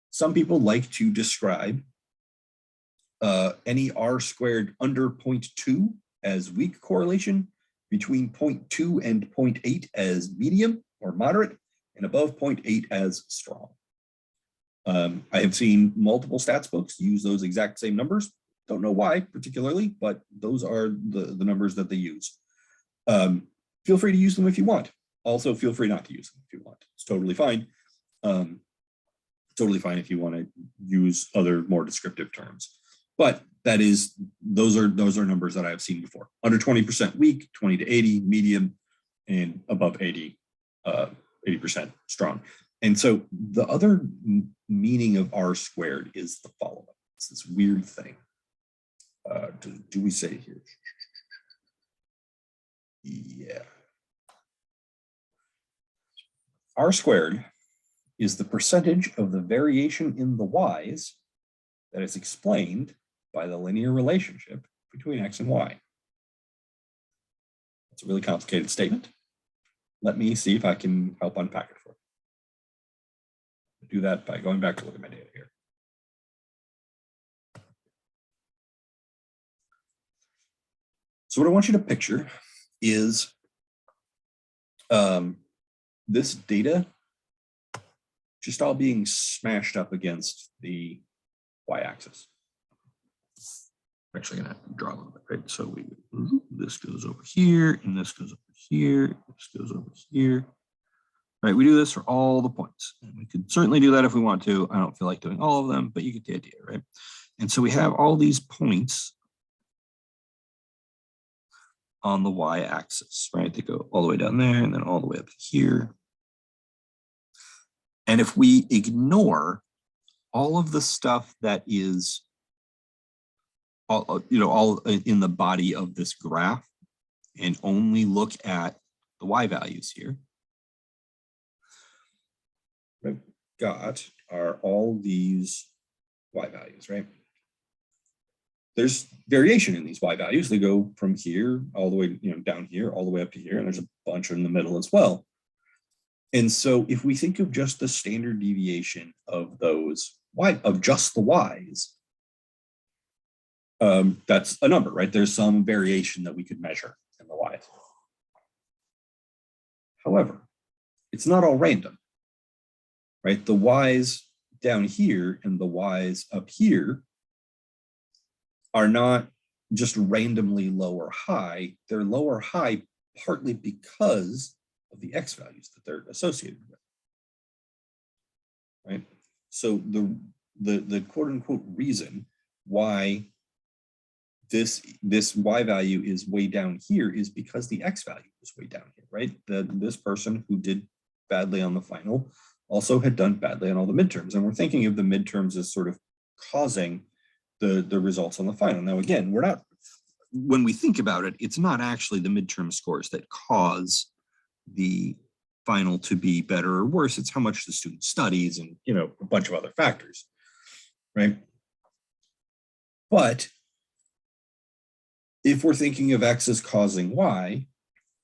some people like to describe any R squared under 0.2 as weak correlation, between 0.2 and 0.8 as medium or moderate, and above 0.8 as strong. I have seen multiple stats books use those exact same numbers. Don't know why particularly, but those are the numbers that they use. Feel free to use them if you want. Also, feel free not to use them if you want. It's totally fine. Totally fine if you want to use other more descriptive terms. But those are numbers that I've seen before. Under 20% weak, 20 to 80 medium, and above 80, 80% strong. And so the other meaning of R squared is the following. It's this weird thing. Do we say here? Yeah. R squared is the percentage of the variation in the y's that is explained by the linear relationship between x and y. It's a really complicated statement. Let me see if I can help unpack it for you. Do that by going back to look at my data here. So what I want you to picture is this data just all being smashed up against the y-axis. I'm actually going to draw a little bit, right? So this goes over here, and this goes over here, this goes over here. Right, we do this for all the points. And we could certainly do that if we want to. I don't feel like doing all of them, but you get the idea, right? And so we have all these points on the y-axis, right? They go all the way down there and then all the way up to here. And if we ignore all of the stuff that is all in the body of this graph and only look at the y values here, we've got are all these y values, right? There's variation in these y values. They go from here all the way, down here, all the way up to here, and there's a bunch in the middle as well. And so if we think of just the standard deviation of those of just the y's, that's a number, right? There's some variation that we could measure in the y's. However, it's not all random, right? The y's down here and the y's up here are not just randomly low or high. They're low or high partly because of the x values that they're associated with, right? So the quote unquote reason why this y value is way down here is because the x value is way down here, right? This person who did badly on the final also had done badly on all the midterms, and we're thinking of the midterms as sort of causing the results on the final. Now, again, when we think about it, it's not actually the midterm scores that cause the final to be better or worse. It's how much the student studies and a bunch of other factors, right? But if we're thinking of x as causing y,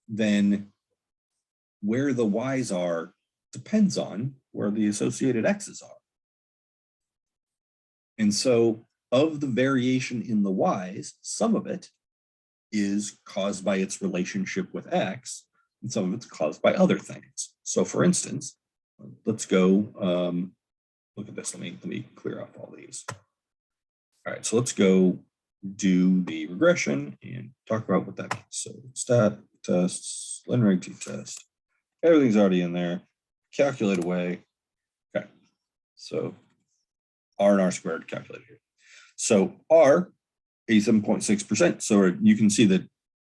then where the y's are depends on where the associated x's are. And so of the variation in the y's, some of it is caused by its relationship with x, and some of it's caused by other things. So for instance, let's go look at this. Let me clear up all these. All right, so let's go do the regression and talk about what that means. So stat tests, linear t-test, everything's already in there. Calculate away. Okay, so R and R squared calculated here. So R, 87.6%. So you can see that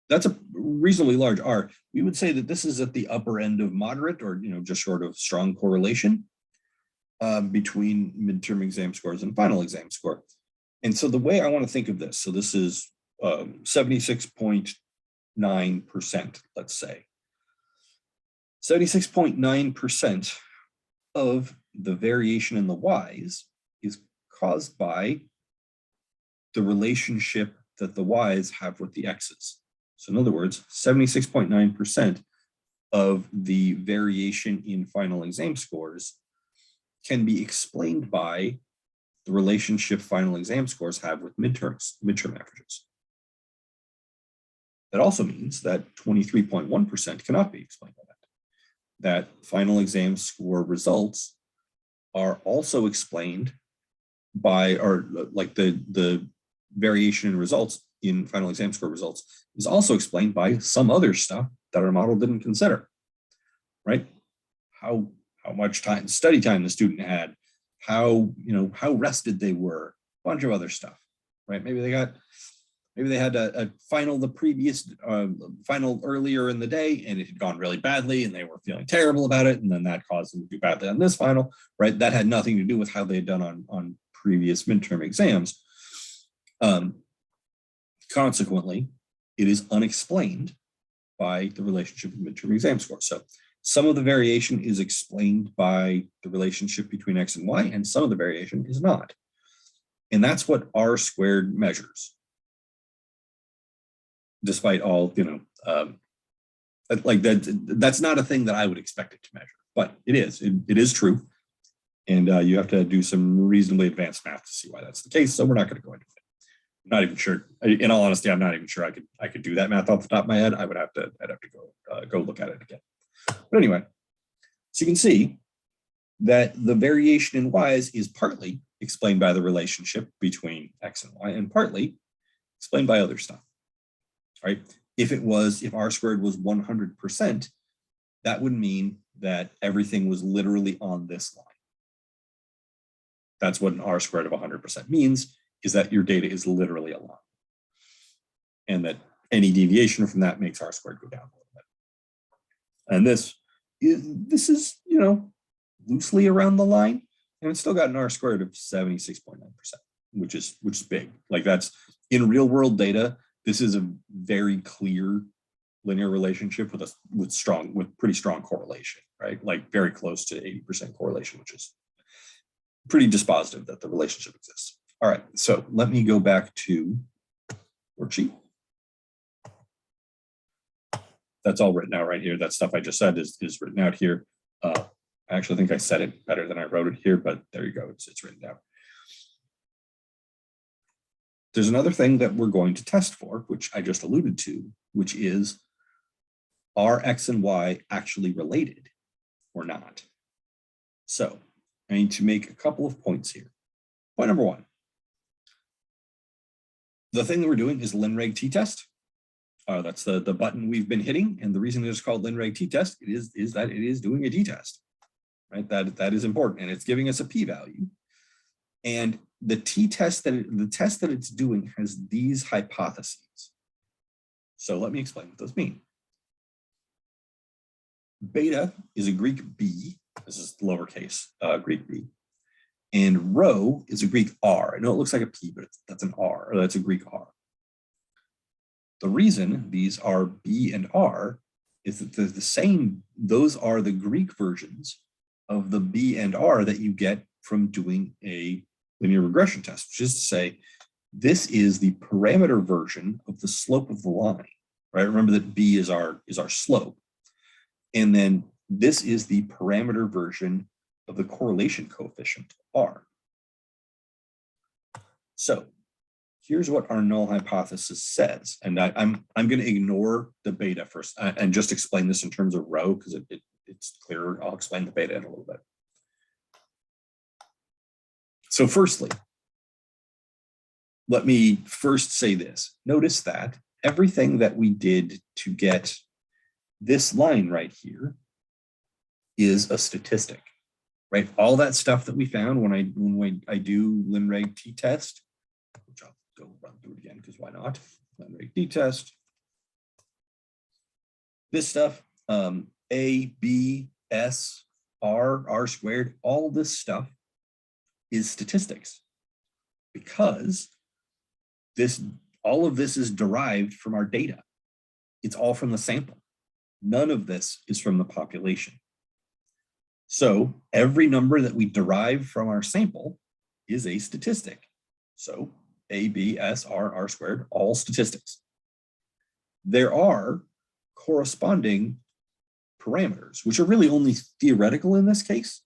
that's a reasonably large R. We would say that this is at the upper end of moderate or just short of strong correlation between midterm exam scores and final exam score. And so the way I want to think of this, so this is 76.9%, let's say. 76.9% of the variation in the y's is caused by the relationship that the y's have with the x's. So in other words, 76.9% of the variation in final exam scores can be explained by the relationship final exam scores have with midterm averages. That also means that 23.1% cannot be explained by that. that final exam score results are also explained by, or like the variation in results in final exam score results is also explained by some other stuff that our model didn't consider, right? How much study time the student had, how rested they were, a bunch of other stuff, right? Maybe they had a final final earlier in the day and it had gone really badly and they were feeling terrible about it, and then that caused them to do badly on this final, right? That had nothing to do with how they had done on previous midterm exams. Consequently, it is unexplained by the relationship of midterm exam score. So some of the variation is explained by the relationship between X and Y, and some of the variation is not. And that's what R squared measures. Despite all, like that's not a thing that I would expect it to measure, but it is true. And you have to do some reasonably advanced math to see why that's the case. So we're not going to go into it. I'm not even sure. In all honesty, I'm not even sure I could do that math off the top of my head. I'd have to go look at it again. But anyway, so you can see that the variation in Y's is partly explained by the relationship between X and Y, and partly explained by other stuff. Right? If R squared was 100%, that would mean that everything was literally on this line. That's what an R squared of 100% means, is that your data is literally a line. And that any deviation from that makes R squared go down a little bit. And this is, loosely around the line, and it's still got an R squared of 76.9%, which is big. Like that's in real world data. This is a very clear linear relationship with pretty strong correlation, right? Like very close to 80% correlation, which is pretty dispositive that the relationship exists. All right, so let me go back to worksheet. That's all written out right here. That stuff I just said is written out here. I actually think I said it better than I wrote it here, but there you go, it's written down. There's another thing that we're going to test for, which I just alluded to, which is, are X and Y actually related or not? So I need to make a couple of points here. Point number one, the thing that we're doing is linreg t-test. That's the button we've been hitting, and the reason it is called linreg t-test is that it is doing a t-test, right? That is important, and it's giving us a p-value. And the test that it's doing has these hypotheses. So let me explain what those mean. Beta is a Greek b. This is lowercase Greek b. And rho is a Greek r. I know it looks like a p, but that's an r, or that's a Greek r. The reason these are b and r is that they're the same. Those are the Greek versions of the b and r that you get from doing a linear regression test, which is to say, this is the parameter version of the slope of the line, right? Remember that b is our slope. And then this is the parameter version of the correlation coefficient, r. So here's what our null hypothesis says. And I'm going to ignore the beta first and just explain this in terms of rho, because it's clearer. I'll explain the beta in a little bit. So firstly, let me first say this. Notice that everything that we did to get this line right here is a statistic, right? All that stuff that we found when I do linreg t-test, which I'll go run through it again because why not? Linreg t-test. This stuff, A, B, S, R squared, all this stuff is statistics, because all of this is derived from our data. It's all from the sample. None of this is from the population. So every number that we derive from our sample is a statistic. So A, B, S, R squared, all statistics. There are corresponding parameters, which are really only theoretical in this case.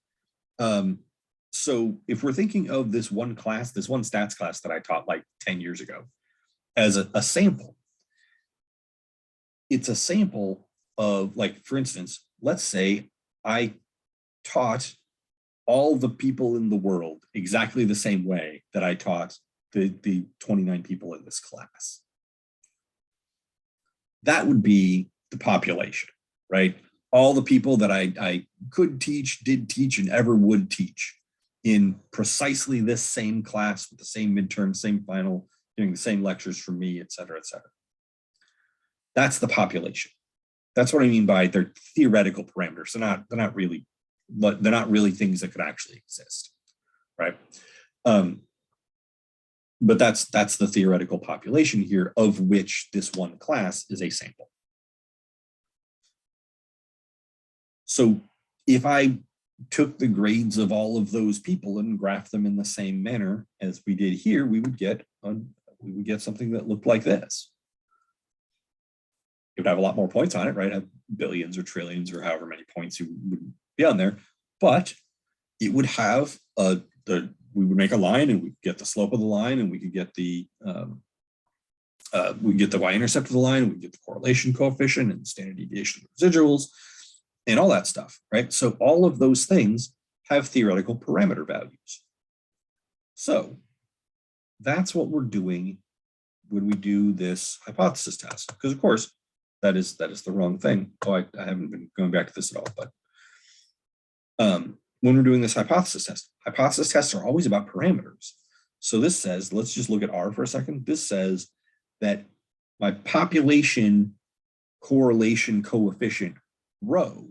So if we're thinking of this one class, this one stats class that I taught like 10 years ago as a sample, it's a sample of, like, for instance, let's say I taught all the people in the world exactly the same way that I taught the 29 people in this class. That would be the population, right? All the people that I could teach, did teach, and ever would teach in precisely this same class with the same midterm, same final, doing the same lectures from me, et cetera, et cetera. That's the population. That's what I mean by they're theoretical parameters. They're not really things that could actually exist, right? But that's the theoretical population here, of which this one class is a sample. So if I took the grades of all of those people and graphed them in the same manner as we did here, we would get something that looked like this. It would have a lot more points on it, right? Have billions or trillions or however many points you would be on there, but it would have we would make a line and we get the slope of the line, and we could get the y-intercept of the line, and we get the correlation coefficient and standard deviation of residuals and all that stuff, right? So all of those things have theoretical parameter values. So that's what we're doing when we do this hypothesis test, because of course that is the wrong thing. Oh, I haven't been going back to this at all, but when we're doing this hypothesis tests are always about parameters. So this says, let's just look at R for a second. This says that my population correlation coefficient rho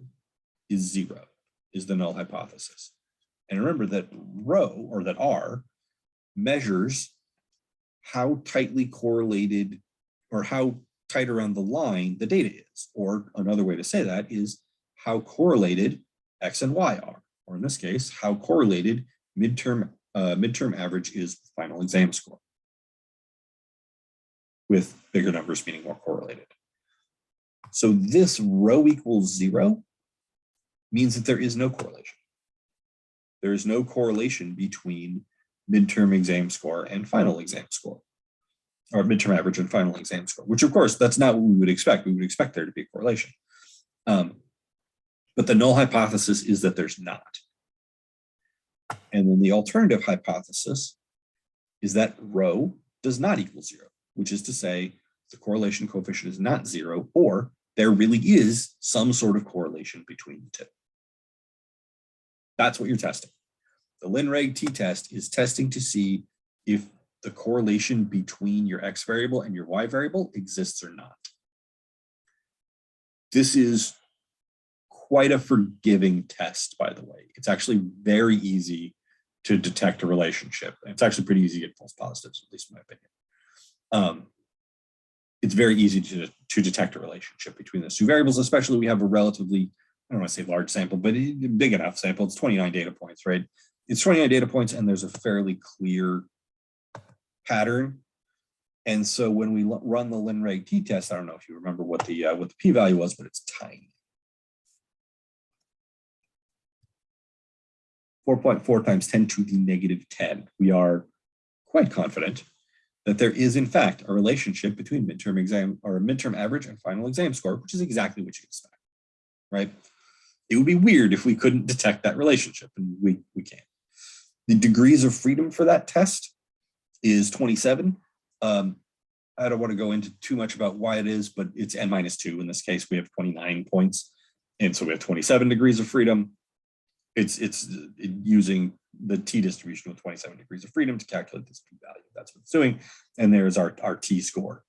is 0, is the null hypothesis. And remember that rho, or that R, measures how tightly correlated, or how tight around the line the data is. Or another way to say that is how correlated X and Y are, or in this case, how correlated midterm average is with final exam score, with bigger numbers meaning more correlated. So this rho equals 0 means that there is no correlation. There is no correlation between midterm exam score and final exam score, or midterm average and final exam score, which of course, that's not what we would expect. We would expect there to be a correlation. But the null hypothesis is that there's not. And then the alternative hypothesis is that rho does not equal 0, which is to say the correlation coefficient is not 0, or there really is some sort of correlation between the two. That's what you're testing. The lin-reg t-test is testing to see if the correlation between your x variable and your y variable exists or not. This is quite a forgiving test, by the way. It's actually very easy to detect a relationship. It's actually pretty easy to get false positives, at least in my opinion. It's very easy to detect a relationship between those two variables, especially we have a relatively, I don't want to say large sample, but a big enough sample. It's 29 data points, right? It's 29 data points, and there's a fairly clear pattern. And so when we run the lin-reg t-test, I don't know if you remember what the p-value was, but it's tiny. 4.4 times 10 to the negative 10. We are quite confident that there is, in fact, a relationship between midterm exam or midterm average and final exam score, which is exactly what you expect, right? It would be weird if we couldn't detect that relationship, and we can. The degrees of freedom for that test is 27. I don't want to go into too much about why it is, but it's n-2. In this case, we have 29 points, and so we have 27 degrees of freedom. It's using the t-distribution with 27 degrees of freedom to calculate this p-value. That's what it's doing, and there's our t-score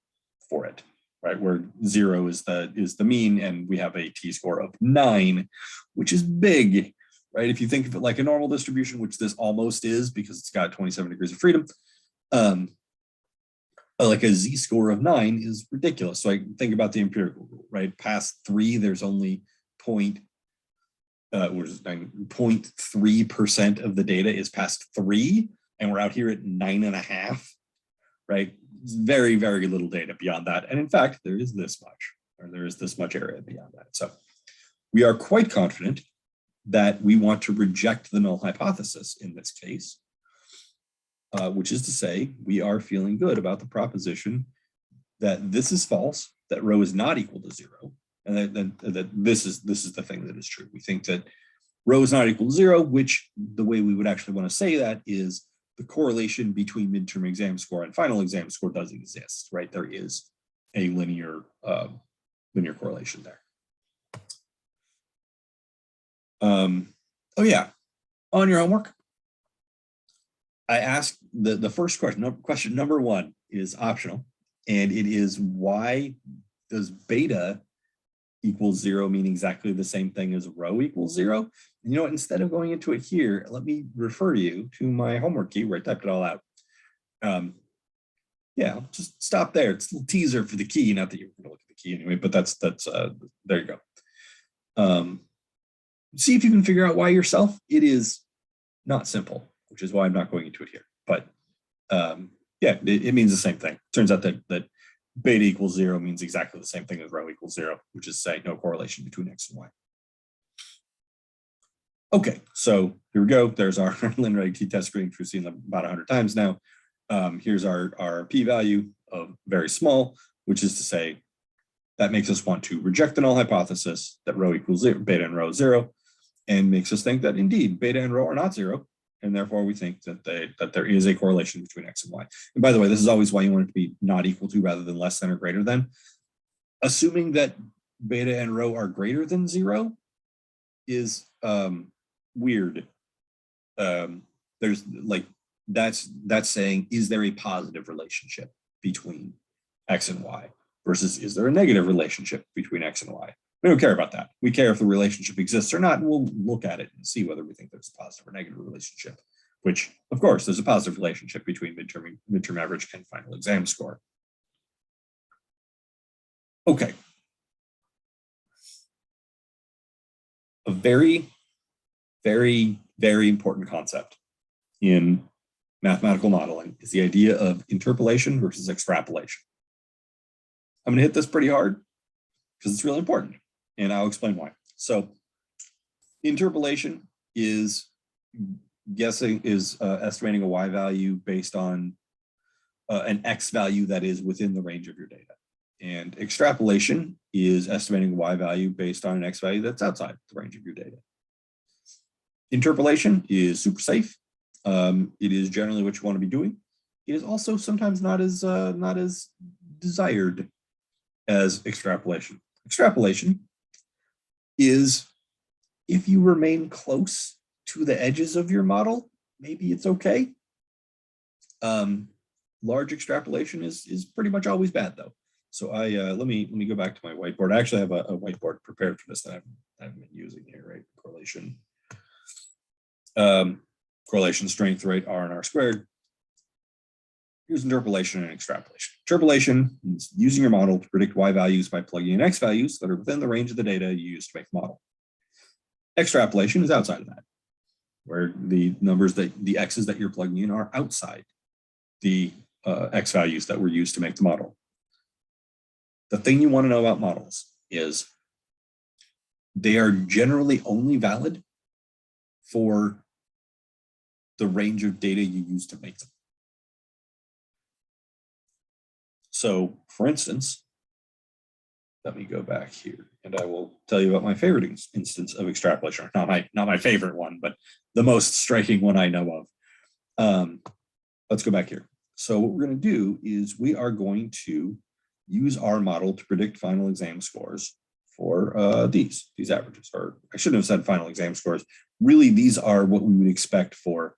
for it, right? Where 0 is the mean, and we have a t-score of 9, which is big, right? If you think of it like a normal distribution, which this almost is because it's got 27 degrees of freedom, like a z-score of 9 is ridiculous. So I think about the empirical rule, right? Past 3, there's only 0.3% of the data is past 3, and we're out here at 9.5, right? Very, very little data beyond that. And in fact, there is this much, or there is this much area beyond that. So we are quite confident that we want to reject the null hypothesis in this case, which is to say we are feeling good about the proposition that this is false, that rho is not equal to 0, And that this is the thing that is true. We think that rho is not equal to 0, which the way we would actually want to say that is the correlation between midterm exam score and final exam score does exist, right? There is a linear correlation there. Oh yeah, on your homework, I asked the first question. Question number 1 is optional, and it is, why does beta equals 0 mean exactly the same thing as rho equals 0? And you know what, instead of going into it here, let me refer you to my homework key where I typed it all out. Yeah, just stop there. It's a little teaser for the key, not that you're going to look at the key anyway, but that's there you go. See if you can figure out why yourself. It is not simple, which is why I'm not going into it here. But yeah, it means the same thing. Turns out that beta equals 0 means exactly the same thing as rho equals 0, which is saying no correlation between x and y. Okay, so here we go. There's our linear t-test screen, which we've seen about 100 times now. Here's our p-value of very small, which is to say that makes us want to reject the null hypothesis that rho equals 0, beta and rho 0, and makes us think that indeed beta and rho are not 0, and therefore we think that there is a correlation between x and y. And by the way, this is always why you want it to be not equal to rather than less than or greater than. Assuming that beta and rho are greater than 0 is weird. There's like, that's saying, is there a positive relationship between x and y versus is there a negative relationship between x and y? We don't care about that. We care if the relationship exists or not, and we'll look at it and see whether we think there's a positive or negative relationship, which of course there's a positive relationship between midterm average and final exam score. Okay. A very, very, very important concept in mathematical modeling is the idea of interpolation versus extrapolation. I'm going to hit this pretty hard because it's really important, and I'll explain why. So interpolation is estimating a y value based on an x value that is within the range of your data. And extrapolation is estimating a y value based on an x value that's outside the range of your data. Interpolation is super safe. It is generally what you want to be doing. It is also sometimes not as desired as extrapolation. Extrapolation is if you remain close to the edges of your model, maybe it's okay. Large extrapolation is pretty much always bad though. So let me go back to my whiteboard. I actually have a whiteboard prepared for this that I haven't been using here, right? Correlation strength, right? R and R squared. Here's interpolation and extrapolation. Interpolation is using your model to predict y values by plugging in x values that are within the range of the data you use to make the model. Extrapolation is outside of that, where the numbers the x's that you're plugging in are outside the x values that were used to make the model. The thing you want to know about models is they are generally only valid for the range of data you use to make them. So, for instance, let me go back here and I will tell you about my favorite instance of extrapolation. Not my favorite one, but the most striking one I know of. Let's go back here. So what we're going to do is we are going to use our model to predict final exam scores for these averages. Or I shouldn't have said final exam scores. Really, these are what we would expect for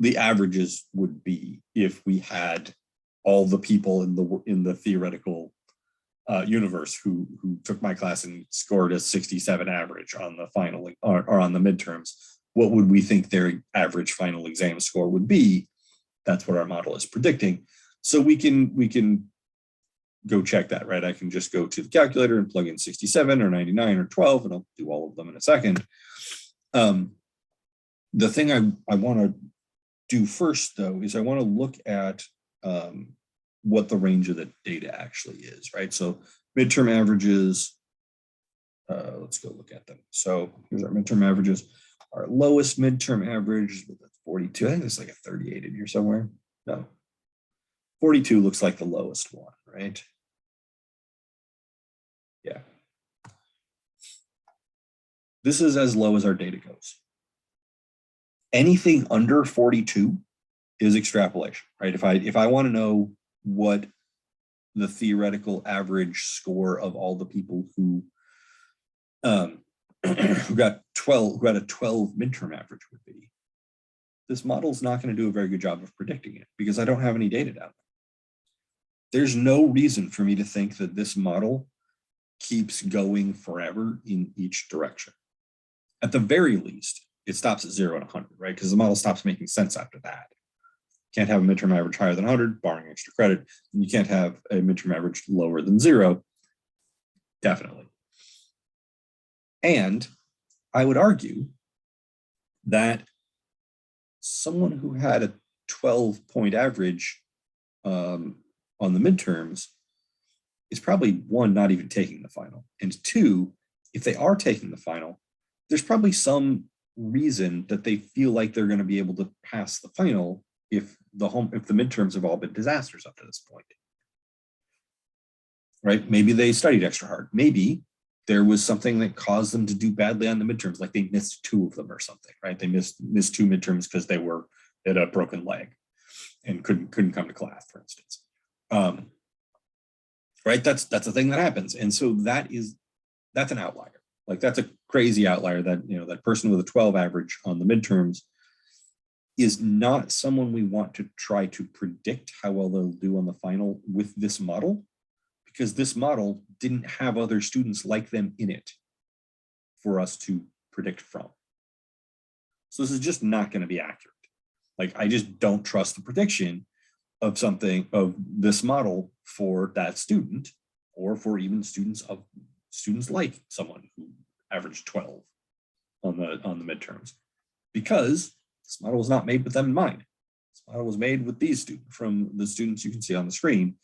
the averages would be if we had all the people in the theoretical universe who took my class and scored a 67 average on the final or on the midterms. What would we think their average final exam score would be? That's what our model is predicting. So we can go check that, right? I can just go to the calculator and plug in 67 or 99 or 12, and I'll do all of them in a second. The thing I want to do first, though, is I want to look at what the range of the data actually is, right? So midterm averages, let's go look at them. So here's our midterm averages. Our lowest midterm average, 42. I think there's like a 38 in here somewhere. No, 42 looks like the lowest one, right? Yeah. This is as low as our data goes. Anything under 42 is extrapolation, right? If I want to know what the theoretical average score of all the people who who got a 12 midterm average would be, this model is not going to do a very good job of predicting it because I don't have any data down there. There's no reason for me to think that this model keeps going forever in each direction. At the very least, it stops at 0 and 100, right? Because the model stops making sense after that. Can't have a midterm average higher than 100, barring extra credit. And you can't have a midterm average lower than 0, definitely. And I would argue that someone who had a 12-point average on the midterms is probably, one, not even taking the final. And two, if they are taking the final, there's probably some reason that they feel like they're going to be able to pass the final if the midterms have all been disasters up to this point. Right? Maybe they studied extra hard. Maybe there was something that caused them to do badly on the midterms, like they missed 2 of them or something, right? They missed 2 midterms because they were at a broken leg and couldn't come to class, for instance. Right? That's a thing that happens. And so that's an outlier. Like that's a crazy outlier that, that person with a 12 average on the midterms is not someone we want to try to predict how well they'll do on the final with this model, because this model didn't have other students like them in it for us to predict from. So this is just not going to be accurate. Like I just don't trust the prediction of this model for that student, or for even students like someone who averaged 12 on the midterms, because this model was not made with them in mind. This model was made with these students, from the students you can see on the screen.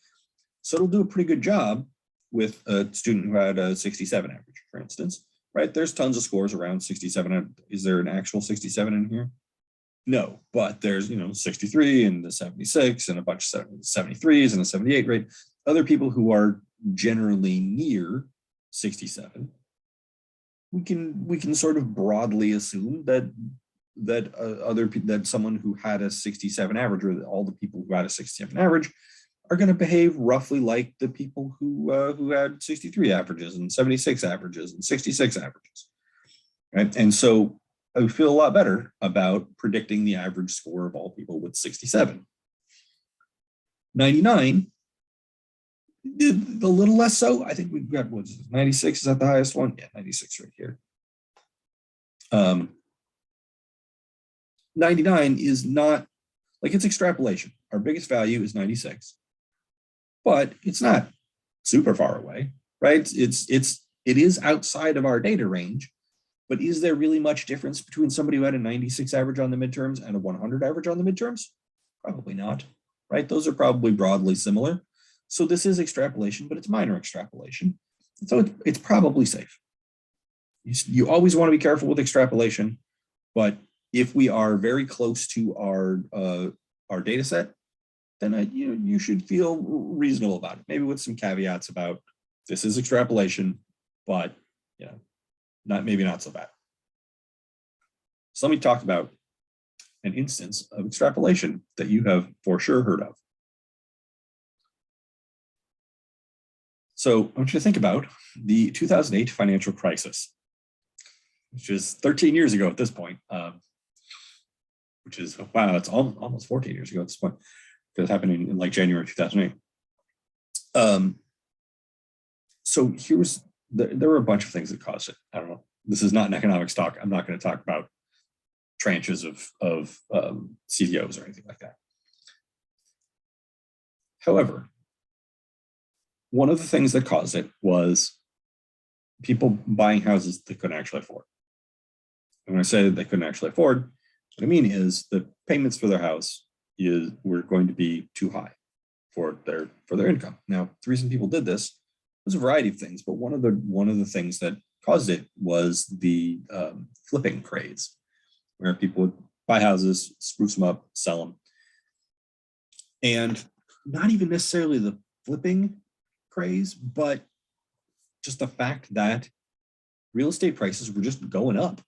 So it'll do a pretty good job with a student who had a 67 average, for instance, right? There's tons of scores around 67. Is there an actual 67 in here? No, but there's, 63 and the 76 and a bunch of 73s and a 78, right? Other people who are generally near 67, we can sort of broadly assume that someone who had a 67 average, or all the people who had a 67 average, are going to behave roughly like the people who had 63 averages and 76 averages and 66 averages, right? And so I would feel a lot better about predicting the average score of all people with 67. 99, a little less so. I think we've got, 96? Is that the highest one? Yeah, 96 right here. 99 is not, like, it's extrapolation. Our biggest value is 96, but it's not super far away, right? It is outside of our data range, but is there really much difference between somebody who had a 96 average on the midterms and a 100 average on the midterms? Probably not, right? Those are probably broadly similar. So this is extrapolation, but it's minor extrapolation. So it's probably safe. You always want to be careful with extrapolation, but if we are very close to our data set, then you should feel reasonable about it. Maybe with some caveats about this is extrapolation, but maybe not so bad. So let me talk about an instance of extrapolation that you have for sure heard of. So I want you to think about the 2008 financial crisis, which is 13 years ago at this point, which is, wow, it's almost 14 years ago at this point, because it happened in like January 2008. So there were a bunch of things that caused it. I don't know. This is not an economics talk. I'm not going to talk about tranches of CDOs or anything like that. However, one of the things that caused it was people buying houses they couldn't actually afford. And when I say that they couldn't actually afford, what I mean is the payments for their house were going to be too high for their income. Now, the reason people did this was a variety of things, but one of the things that caused it was the flipping craze, where people would buy houses, spruce them up, sell them, and not even necessarily the flipping craze, but just the fact that real estate prices were just going up.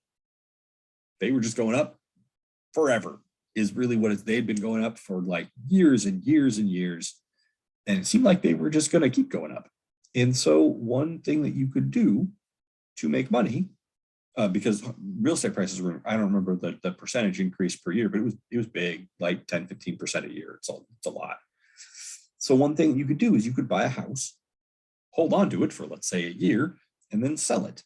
They were just going up forever is really what they had been going up for like years and years and years. And it seemed like they were just going to keep going up. And so one thing that you could do to make money, because real estate prices were, I don't remember the percentage increase per year, but it was big, like 10, 15% a year. It's a lot. So one thing you could do is you could buy a house, hold on to it for, let's say, a year, and then sell it.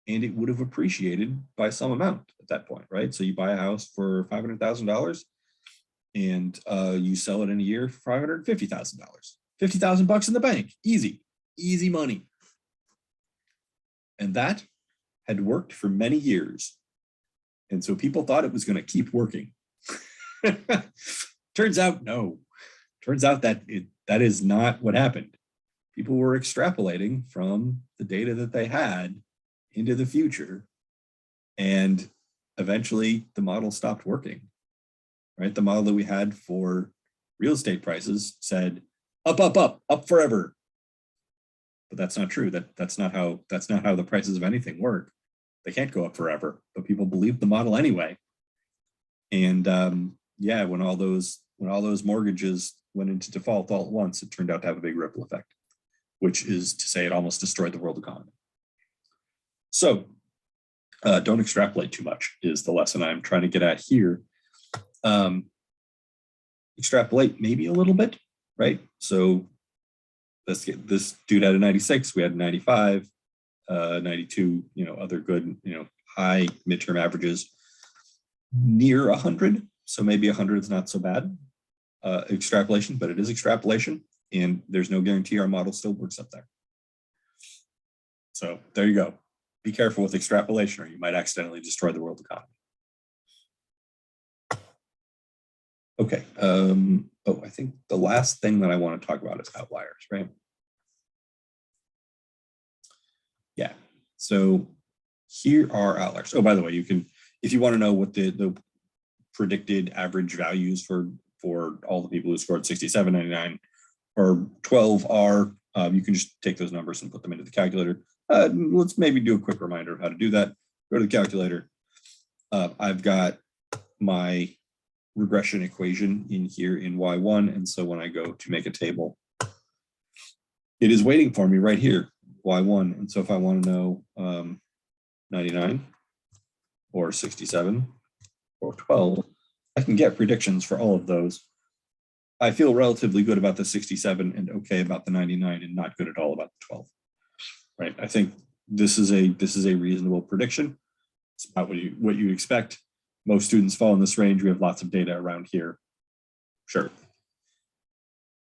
And it would have appreciated by some amount at that point, right? So you buy a house for $500,000 and you sell it in a year for $550,000. $50,000 in the bank, easy money. And that had worked for many years. And so people thought it was going to keep working. Turns out, no. Turns out that that is not what happened. People were extrapolating from the data that they had into the future. And eventually the model stopped working, right? The model that we had for real estate prices said, up forever. But that's not true. That's not how the prices of anything work. They can't go up forever, but people believed the model anyway. And yeah, when all those mortgages went into default all at once, it turned out to have a big ripple effect, which is to say it almost destroyed the world economy. So don't extrapolate too much is the lesson I'm trying to get at here. Extrapolate maybe a little bit, right? So let's get this dude had a 96, we had a 95, 92, other good, high midterm averages near 100. So maybe 100 is not so bad extrapolation, but it is extrapolation, and there's no guarantee our model still works up there. So there you go. Be careful with extrapolation, or you might accidentally destroy the world economy. Okay. I think the last thing that I want to talk about is outliers, right? Yeah. So here are outliers. Oh, by the way, you can, if you want to know what the predicted average values for all the people who scored 67, 99, or 12 are, you can just take those numbers and put them into the calculator. Let's maybe do a quick reminder of how to do that. Go to the calculator. I've got my regression equation in here in Y1. And so when I go to make a table, it is waiting for me right here, Y1. And so if I want to know 99 or 67 or 12, I can get predictions for all of those. I feel relatively good about the 67 and okay about the 99 and not good at all about the 12. Right? I think this is a reasonable prediction. It's about what you expect. Most students fall in this range. We have lots of data around here. Sure.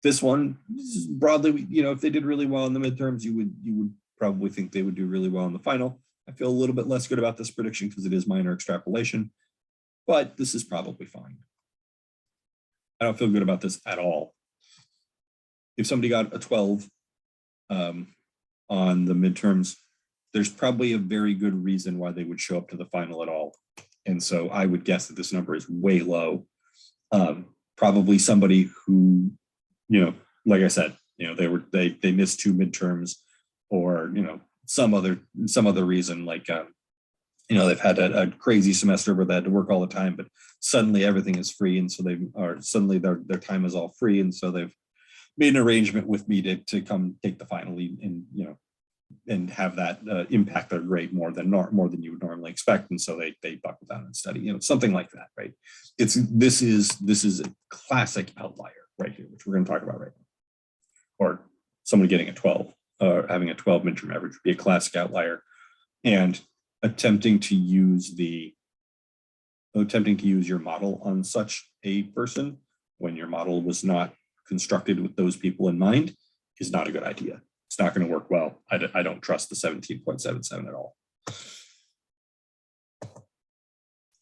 This one, broadly, if they did really well in the midterms, you would probably think they would do really well in the final. I feel a little bit less good about this prediction because it is minor extrapolation, but this is probably fine. I don't feel good about this at all. If somebody got a 12 on the midterms, there's probably a very good reason why they would show up to the final at all. And so I would guess that this number is way low. Probably somebody who, like I said, they missed 2 midterms, or some other reason, like they've had a crazy semester where they had to work all the time, but suddenly everything is free, and so suddenly their time is all free, and so they've made an arrangement with me to come take the final and have that impact their grade more than you would normally expect, and so they buckle down and study, something like that, right? This is a classic outlier right here, which we're going to talk about right now. Or someone getting a 12, or having a 12 midterm average would be a classic outlier, and attempting to use your model on such a person when your model was not constructed with those people in mind is not a good idea. It's not going to work well. I don't trust the 17.77 at all.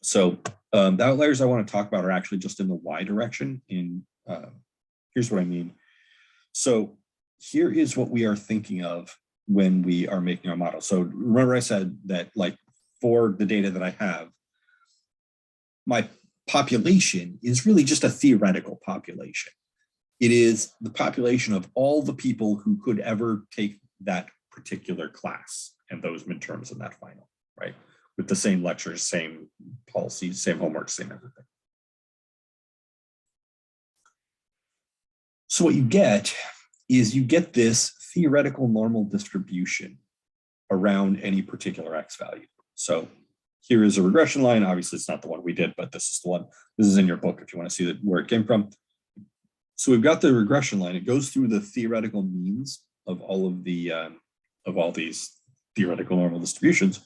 So the outliers I want to talk about are actually just in the Y direction. Here's what I mean. So here is what we are thinking of when we are making our model. So remember I said that, like, for the data that I have, my population is really just a theoretical population. It is the population of all the people who could ever take that particular class and those midterms in that final, right? With the same lectures, same policies, same homework, same everything. So what you get is you get this theoretical normal distribution around any particular x value. So here is a regression line. Obviously, it's not the one we did, but this is the one. This is in your book if you want to see where it came from. So we've got the regression line. It goes through the theoretical means of all of the of all these theoretical normal distributions.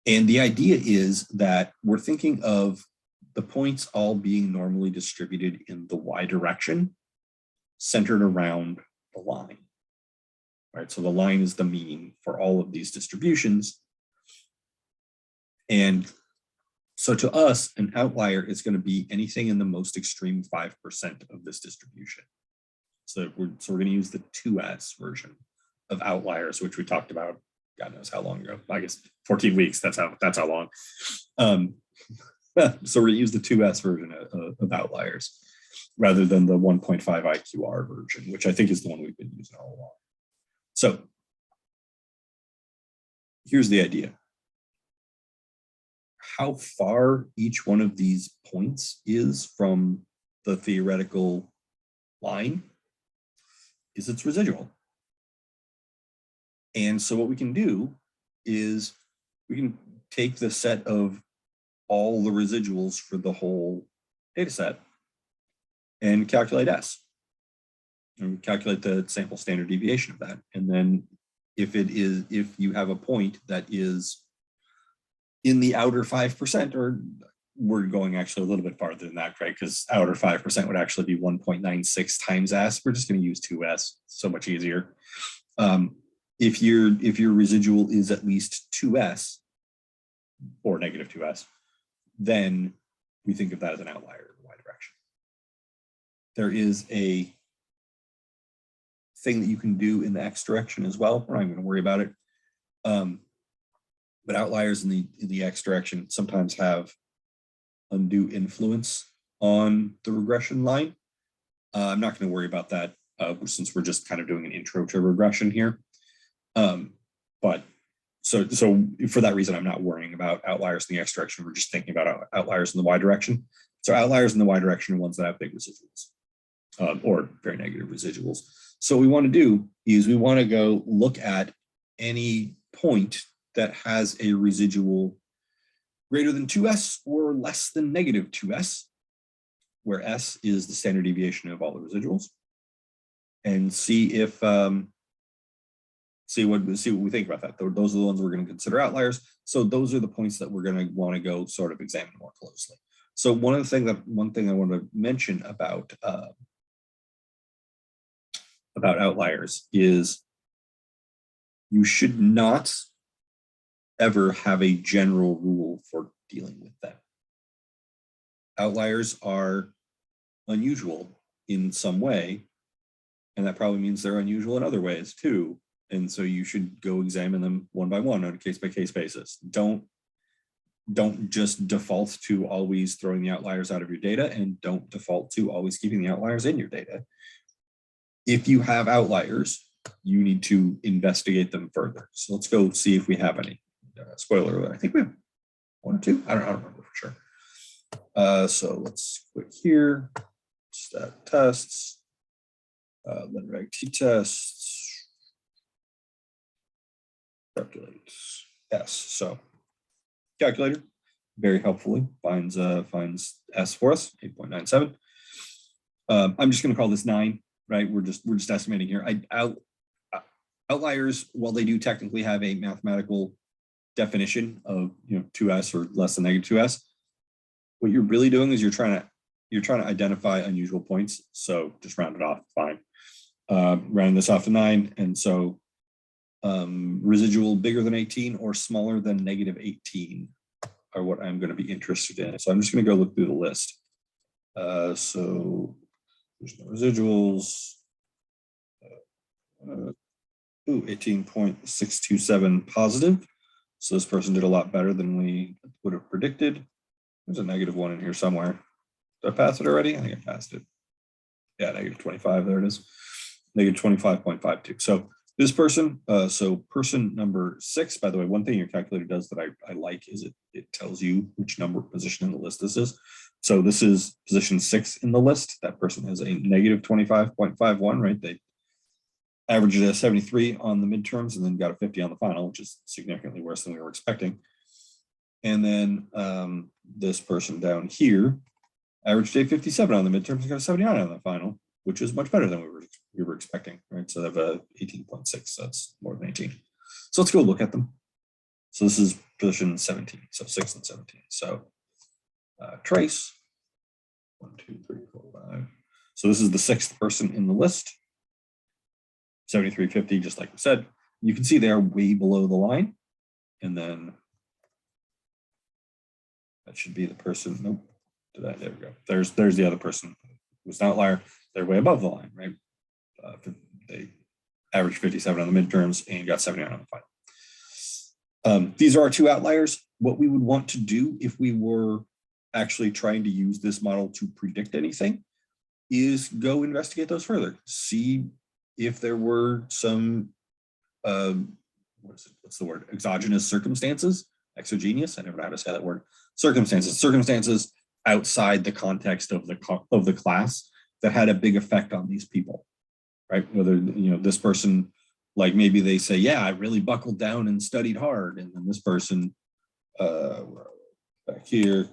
And the idea is that we're thinking of the points all being normally distributed in the y direction, centered around the line. Right, so the line is the mean for all of these distributions. And so to us, an outlier is going to be anything in the most extreme 5% of this distribution. So we're going to use the 2s version of outliers, which we talked about, God knows how long ago. I guess 14 weeks. That's how long. So we're going to use the 2s version of outliers rather than the 1.5 IQR version, which I think is the one we've been using all along. So here's the idea. How far each one of these points is from the theoretical line is its residual. And so what we can do is we can take the set of all the residuals for the whole data set and calculate S. And calculate the sample standard deviation of that. And then if you have a point that is in the outer 5%, or we're going actually a little bit farther than that, right? Because outer 5% would actually be 1.96 times S. We're just going to use 2S, so much easier. If your residual is at least 2S or negative 2S, then we think of that as an outlier in the y direction. There is a thing that you can do in the x direction as well. We're not even going to worry about it. But outliers in the x direction sometimes have undue influence on the regression line. I'm not going to worry about that since we're just kind of doing an intro to regression here. But so for that reason, I'm not worrying about outliers in the x direction. We're just thinking about outliers in the y direction. So outliers in the y direction are ones that have big residuals or very negative residuals. So what we want to do is we want to go look at any point that has a residual greater than 2s or less than negative 2s, where s is the standard deviation of all the residuals, and see if see what we think about that. Those are the ones we're going to consider outliers. So those are the points that we're going to want to go sort of examine more closely. So one thing I want to mention about outliers is you should not ever have a general rule for dealing with them. Outliers are unusual in some way, and that probably means they're unusual in other ways too. And so you should go examine them one by one on a case-by-case basis. Don't just default to always throwing the outliers out of your data, and don't default to always keeping the outliers in your data. If you have outliers, you need to investigate them further. So let's go see if we have any. Spoiler alert, I think we have one or two. I don't remember for sure. So let's click here, stat tests, linreg t-tests, calculate S. So calculator very helpfully finds S for us, 8.97. I'm just going to call this 9. Right, we're just estimating here. Outliers, while they do technically have a mathematical definition of 2s or less than negative 2s, what you're really doing is you're trying to identify unusual points. So just round it off, fine. Rounding this off to 9, and so residual bigger than 18 or smaller than negative 18 are what I'm going to be interested in. So I'm just going to go look through the list. So there's no residuals. 18.627 positive. So this person did a lot better than we would have predicted. There's a -1 in here somewhere. Did I pass it already? I think I passed it. Yeah, -25, there it is. negative 25.52. So this person, so person number 6, by the way, one thing your calculator does that I like is it tells you which number position in the list this is. So this is position 6 in the list. That person has a negative 25.51, right? They averaged a 73 on the midterms and then got a 50 on the final, which is significantly worse than we were expecting. And then this person down here averaged a 57 on the midterms and got a 79 on the final, which is much better than we were expecting, right? So they have a 18.6, so that's more than 18. So let's go look at them. So this is position 17, so 6 and 17. So trace, 1, 2, 3, 4, 5. So this is the 6th person in the list, 73.50, just like we said. You can see they're way below the line. And then that should be the person, nope, there we go. There's the other person who's an outlier. They're way above the line, right? They averaged 57 on the midterms and got 79 on the final. These are our 2 outliers. What we would want to do if we were actually trying to use this model to predict anything is go investigate those further. See if there were some, what's the word? Exogenous circumstances, exogenous, I never know how to say that word. Circumstances outside the context of the class that had a big effect on these people, right? Whether, you know, this person, like maybe they say, yeah, I really buckled down and studied hard. And then this person back here,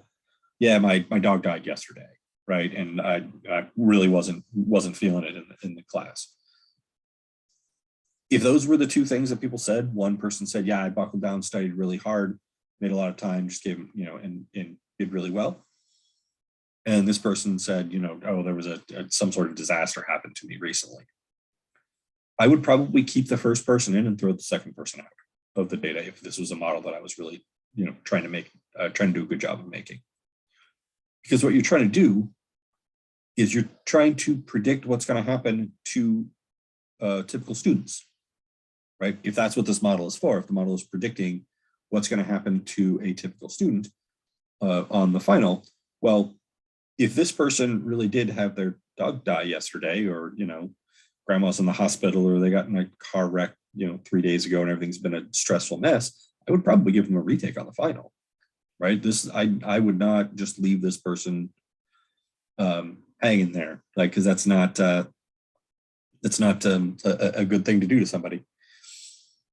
yeah, my dog died yesterday, right? And I really wasn't feeling it in the class. If those were the 2 things that people said, one person said, yeah, I buckled down, studied really hard, made a lot of time, just gave, you know, and did really well. And this person said, you know, oh, there was some sort of disaster happened to me recently. I would probably keep the first person in and throw the second person out of the data if this was a model that I was really, you know, trying to do a good job of making. Because what you're trying to do is you're trying to predict what's going to happen to typical students, right? If that's what this model is for, if the model is predicting what's going to happen to a typical student on the final, well, if this person really did have their dog die yesterday, or, you know, grandma's in the hospital, or they got in a car wreck, you know, 3 days ago and everything's been a stressful mess, I would probably give them a retake on the final, right? I would not just leave this person hanging there, like, because that's not a good thing to do to somebody.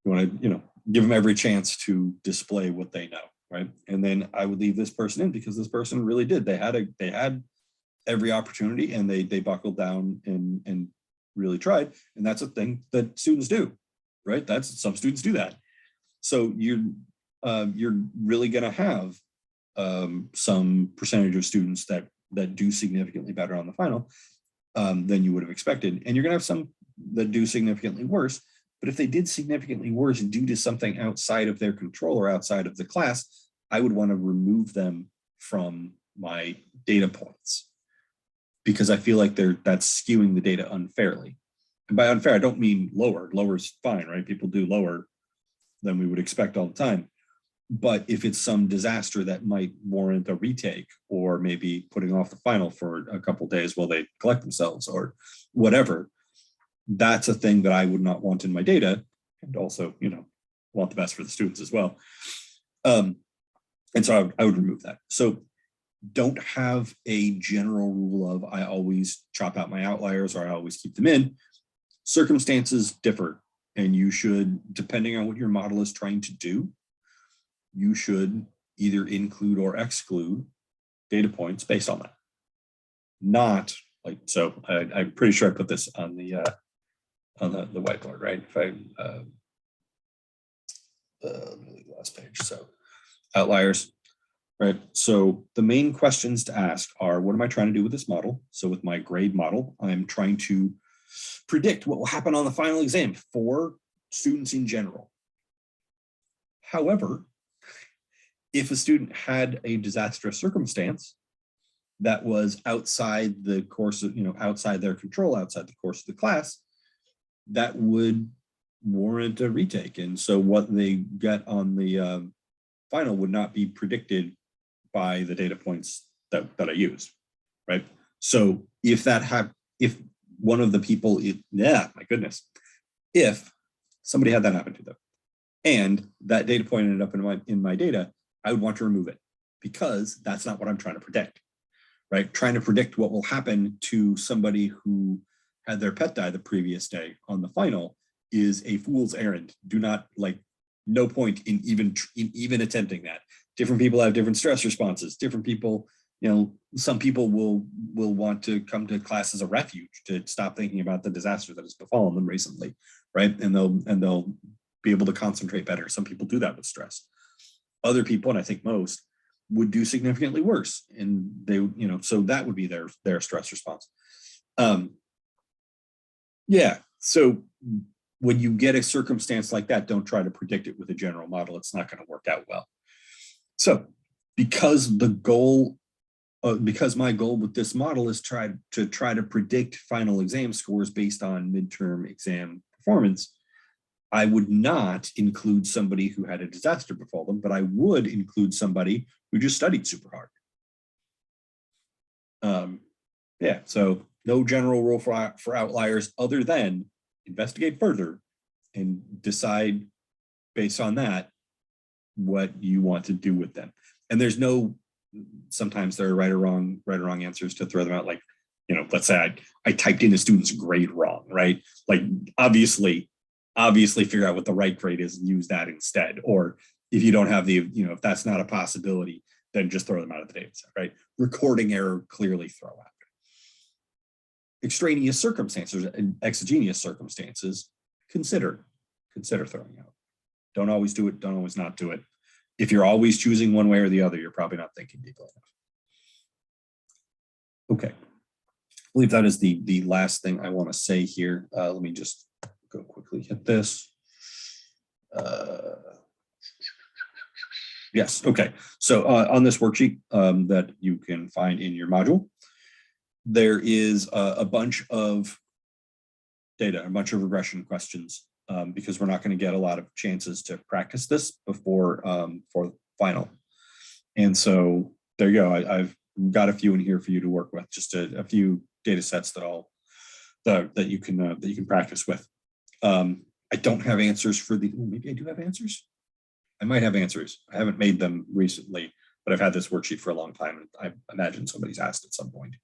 You want to, you know, give them every chance to display what they know, right? And then I would leave this person in because this person really did. They had every opportunity and they buckled down and really tried. And that's a thing that students do, right? Some students do that. So you're really going to have some percentage of students that do significantly better on the final than you would have expected. And you're going to have some that do significantly worse. But if they did significantly worse due to something outside of their control or outside of the class, I would want to remove them from my data points because I feel like that's skewing the data unfairly. And by unfair, I don't mean lower. Lower is fine, right? People do lower than we would expect all the time. But if it's some disaster that might warrant a retake or maybe putting off the final for a couple of days while they collect themselves or whatever, that's a thing that I would not want in my data, and also, you know, want the best for the students as well. And so I would remove that. So don't have a general rule of I always chop out my outliers or I always keep them in. Circumstances differ, and you should, depending on what your model is trying to do, you should either include or exclude data points based on that. Not like, so I'm pretty sure I put this on the whiteboard, right? If I the last page. So outliers, right? So the main questions to ask are, what am I trying to do with this model? So with my grade model, I'm trying to predict what will happen on the final exam for students in general. However, if a student had a disastrous circumstance that was outside the course of, you know, outside their control, outside the course of the class, that would warrant a retake. And so what they get on the final would not be predicted by the data points that I used, right? So if one of the people, yeah, my goodness, if somebody had that happen to them and that data point ended up in my data, I would want to remove it because that's not what I'm trying to predict, right? Trying to predict what will happen to somebody who had their pet die the previous day on the final is a fool's errand. Do not, like, no point in even attempting that. Different people have different stress responses. Different people, some people will want to come to class as a refuge to stop thinking about the disaster that has befallen them recently, right? And they'll be able to concentrate better. Some people do that with stress. Other people, and I think most, would do significantly worse, and they, so that would be their stress response. Yeah. So when you get a circumstance like that, don't try to predict it with a general model. It's not going to work out well. So because my goal with this model is try to predict final exam scores based on midterm exam performance, I would not include somebody who had a disaster befall them, but I would include somebody who just studied super hard. Yeah, so no general rule for outliers other than investigate further and decide based on that what you want to do with them. And there's no, sometimes there are right or wrong answers to throw them out. Like, let's say I typed in a student's grade wrong, right? Like obviously figure out what the right grade is and use that instead. Or if you don't have if that's not a possibility, then just throw them out of the data set, right? Recording error, clearly throw out. Extraneous circumstances and exogenous circumstances, consider throwing out. Don't always do it, don't always not do it. If you're always choosing one way or the other, you're probably not thinking deeply enough. Okay, I believe that is the last thing I want to say here. Let me just go quickly hit this. Yes, okay. So on this worksheet that you can find in your module, there is a bunch of data, a bunch of regression questions, because we're not going to get a lot of chances to practice this before for final. And so there you go. I've got a few in here for you to work with, just a few data sets that you can practice with. I don't have answers for maybe I do have answers. I might have answers. I haven't made them recently, but I've had this worksheet for a long time. I imagine somebody's asked at some point.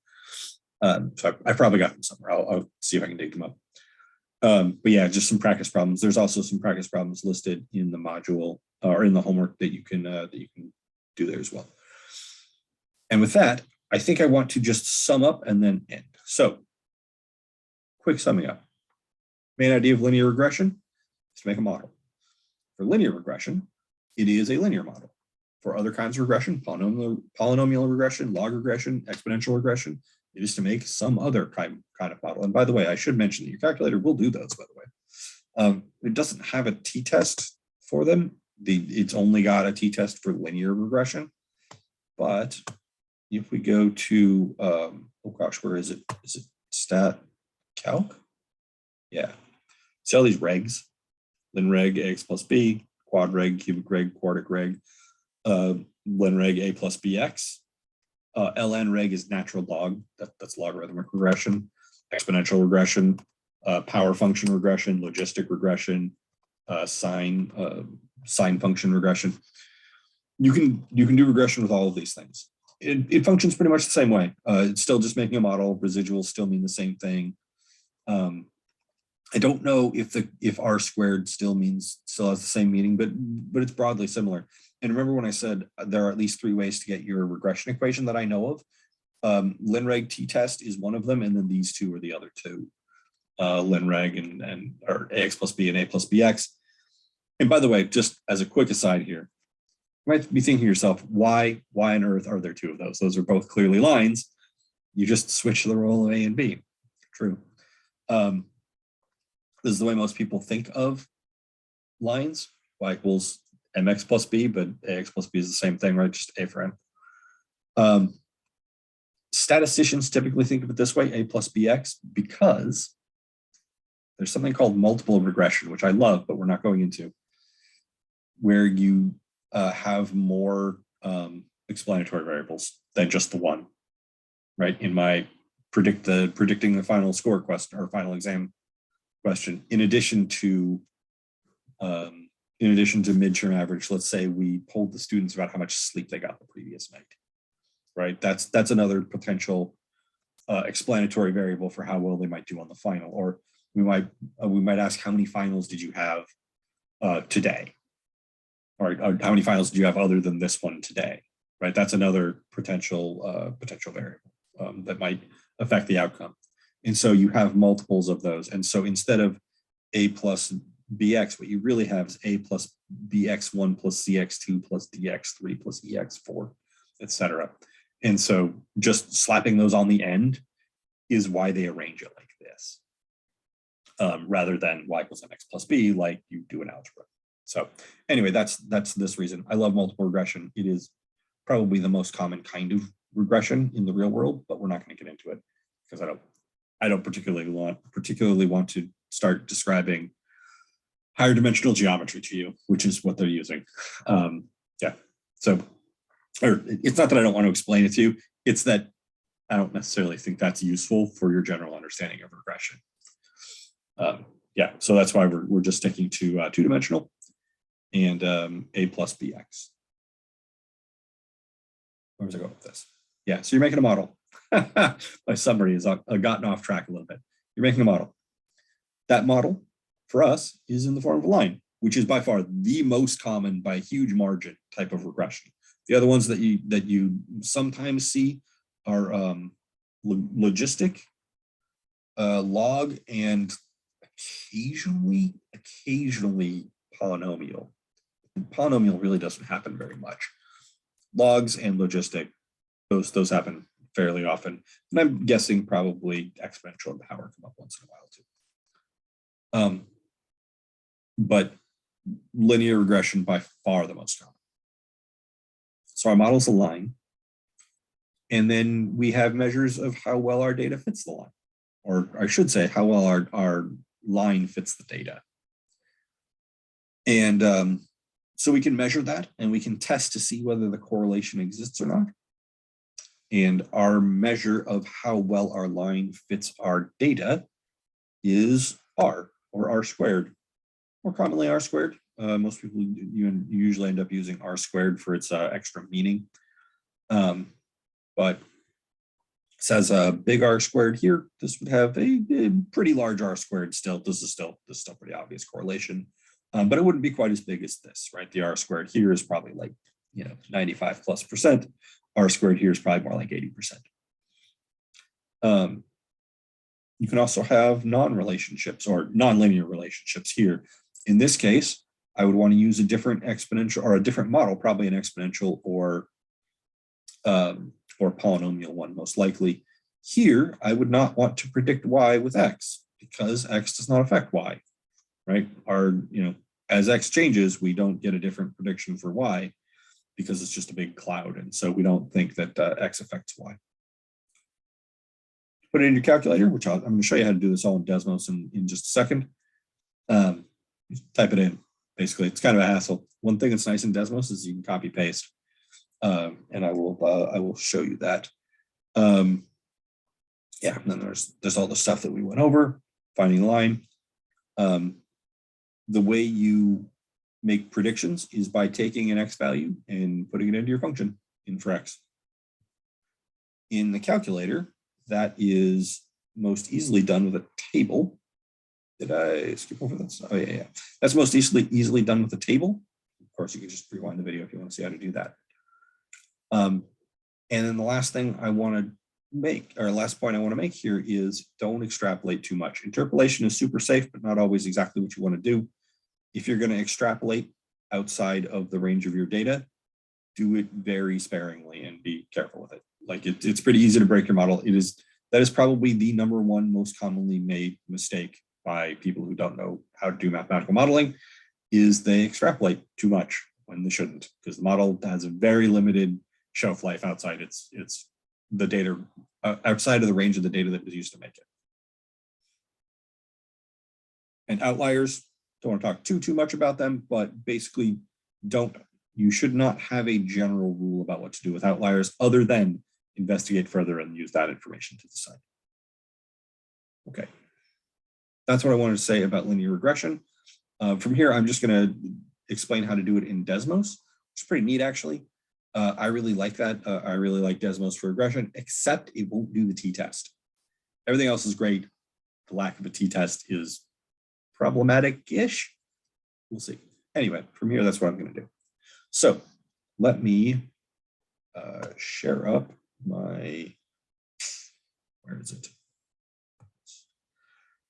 So I probably got them somewhere. I'll see if I can dig them up. But yeah, just some practice problems. There's also some practice problems listed in the module or in the homework that you can do there as well. And with that, I think I want to just sum up and then end. So quick summing up. Main idea of linear regression is to make a model. For linear regression, it is a linear model. For other kinds of regression, polynomial regression, log regression, exponential regression, it is to make some other kind of model. And by the way, I should mention that your calculator will do those, by the way. It doesn't have a t-test for them. It's only got a t-test for linear regression. But if we go to, oh gosh, where is it? Is it stat calc? Yeah. See all these regs? Linreg ax plus b, quad reg, cubic reg, quartic reg, linreg a plus bx. ln reg is natural log, that's logarithmic regression, exponential regression, power function regression, logistic regression, sine function regression. You can do regression with all of these things. It functions pretty much the same way. It's still just making a model. Residuals still mean the same thing. I don't know if R squared still has the same meaning, but it's broadly similar. And remember when I said there are at least 3 ways to get your regression equation that I know of. Linreg t-test is one of them, and then these 2 are the other 2. Linreg or ax plus b and a plus bx. And by the way, just as a quick aside here, you might be thinking to yourself, why on earth are there 2 of those? Those are both clearly lines. You just switch the role of a and b. True. This is the way most people think of lines. Y equals mx plus b, but ax plus b is the same thing, right? Just a for n. Statisticians typically think of it this way, a plus bx, because there's something called multiple regression, which I love, but we're not going into, where you have more explanatory variables than just the one, right? In my predicting the final score question or final exam question, in addition to midterm average. Let's say we polled the students about how much sleep they got the previous night, right? That's another potential explanatory variable for how well they might do on the final. Or we might ask, how many finals did you have today? Or how many finals do you have other than this one today? Right, that's another potential variable that might affect the outcome. And so you have multiples of those. And so instead of a plus bx, what you really have is a plus bx1 plus cx2 plus dx3 plus ex4, etc. And so just slapping those on the end is why they arrange it like this, rather than y equals mx plus b like you do in algebra. So anyway, that's this reason. I love multiple regression. It is probably the most common kind of regression in the real world, but we're not going to get into it because I don't particularly want to start describing higher dimensional geometry to you, which is what they're using. Yeah. So, or it's not that I don't want to explain it to you. It's that I don't necessarily think that's useful for your general understanding of regression. Yeah. So that's why we're just sticking to two-dimensional and a plus bx. Where was I going with this? Yeah, so you're making a model. My summary has gotten off track a little bit. You're making a model. That model, for us, is in the form of a line, which is by far the most common by a huge margin type of regression. The other ones that you sometimes see are logistic, log, and occasionally polynomial. Polynomial really doesn't happen very much. Logs and logistic, those happen fairly often. And I'm guessing probably exponential in power come up once in a while too. But linear regression by far the most common. So our model's a line. And then we have measures of how well our data fits the line. Or I should say how well our line fits the data. And so we can measure that and we can test to see whether the correlation exists or not. And our measure of how well our line fits our data is R, or R squared. More commonly R squared. Most people you usually end up using R squared for its extra meaning. But it says a big R squared here. This would have a pretty large R squared still. This is still pretty obvious correlation. But it wouldn't be quite as big as this, right? The R squared here is probably like, 95+%. R squared here is probably more like 80%. You can also have non-relationships or non-linear relationships here. In this case, I would want to use a different exponential or a different model, probably an exponential or polynomial one, most likely. Here, I would not want to predict y with x because x does not affect y, right? As x changes, we don't get a different prediction for y because it's just a big cloud. And so we don't think that x affects y. Put it in your calculator, which I'm going to show you how to do this all in Desmos in just a second. Type it in. Basically, it's kind of a hassle. One thing that's nice in Desmos is you can copy paste, and I will show you that. Yeah, and then there's all the stuff that we went over, finding the line. The way you make predictions is by taking an x value and putting it into your function in for x. In the calculator, that is most easily done with a table. Did I skip over this? Oh, yeah. That's most easily done with a table. Of course, you can just rewind the video if you want to see how to do that. And then the last thing I want to make, or last point I want to make here is don't extrapolate too much. Interpolation is super safe, but not always exactly what you want to do. If you're going to extrapolate outside of the range of your data, do it very sparingly and be careful with it. Like it's pretty easy to break your model. That is probably the #1 most commonly made mistake by people who don't know how to do mathematical modeling, is they extrapolate too much when they shouldn't, because the model has a very limited shelf life outside the data, outside of the range of the data that was used to make it. And outliers, don't want to talk too much about them, but basically you should not have a general rule about what to do with outliers other than investigate further and use that information to decide. Okay. That's what I wanted to say about linear regression. From here, I'm just going to explain how to do it in Desmos, which is pretty neat, actually. I really like that. I really like Desmos for regression, except it won't do the t-test. Everything else is great. The lack of a t-test is problematic-ish. We'll see. Anyway, from here, that's what I'm going to do. So let me share up my, where is it?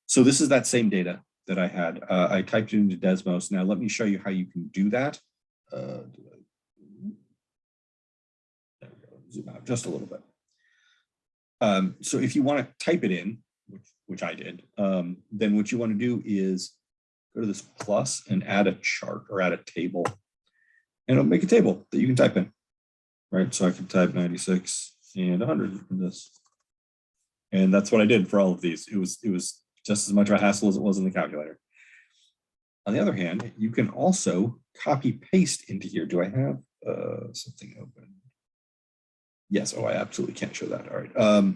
So this is that same data that I had. I typed it into Desmos. Now let me show you how you can do that. There we go. Zoom out just a little bit. So if you want to type it in, which I did, then what you want to do is go to this plus and add a chart or add a table, and it'll make a table that you can type in, right? So I can type 96 and 100 in this, and that's what I did for all of these. It was just as much of a hassle as it was in the calculator. On the other hand, you can also copy paste into here. Do I have something open? Yes. Oh, I absolutely can't show that. All right.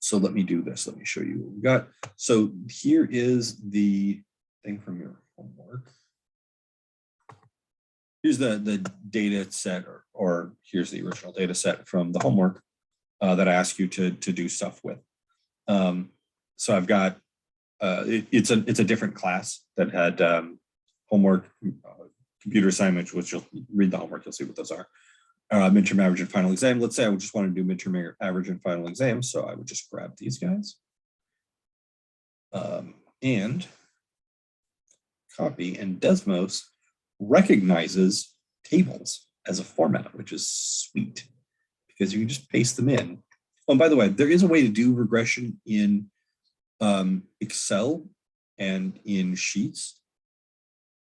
So let me do this. Let me show you what we got. So here is the thing from your homework. Here's the data set, or here's the original data set from the homework that I asked you to do stuff with. So I've got, it's a different class that had homework, computer assignments, which you'll read the homework, you'll see what those are. Midterm, average, and final exam. Let's say I would just want to do midterm, average, and final exam. So I would just grab these guys and copy. And Desmos recognizes tables as a format, which is sweet because you can just paste them in. Oh, and by the way, there is a way to do regression in Excel and in Sheets,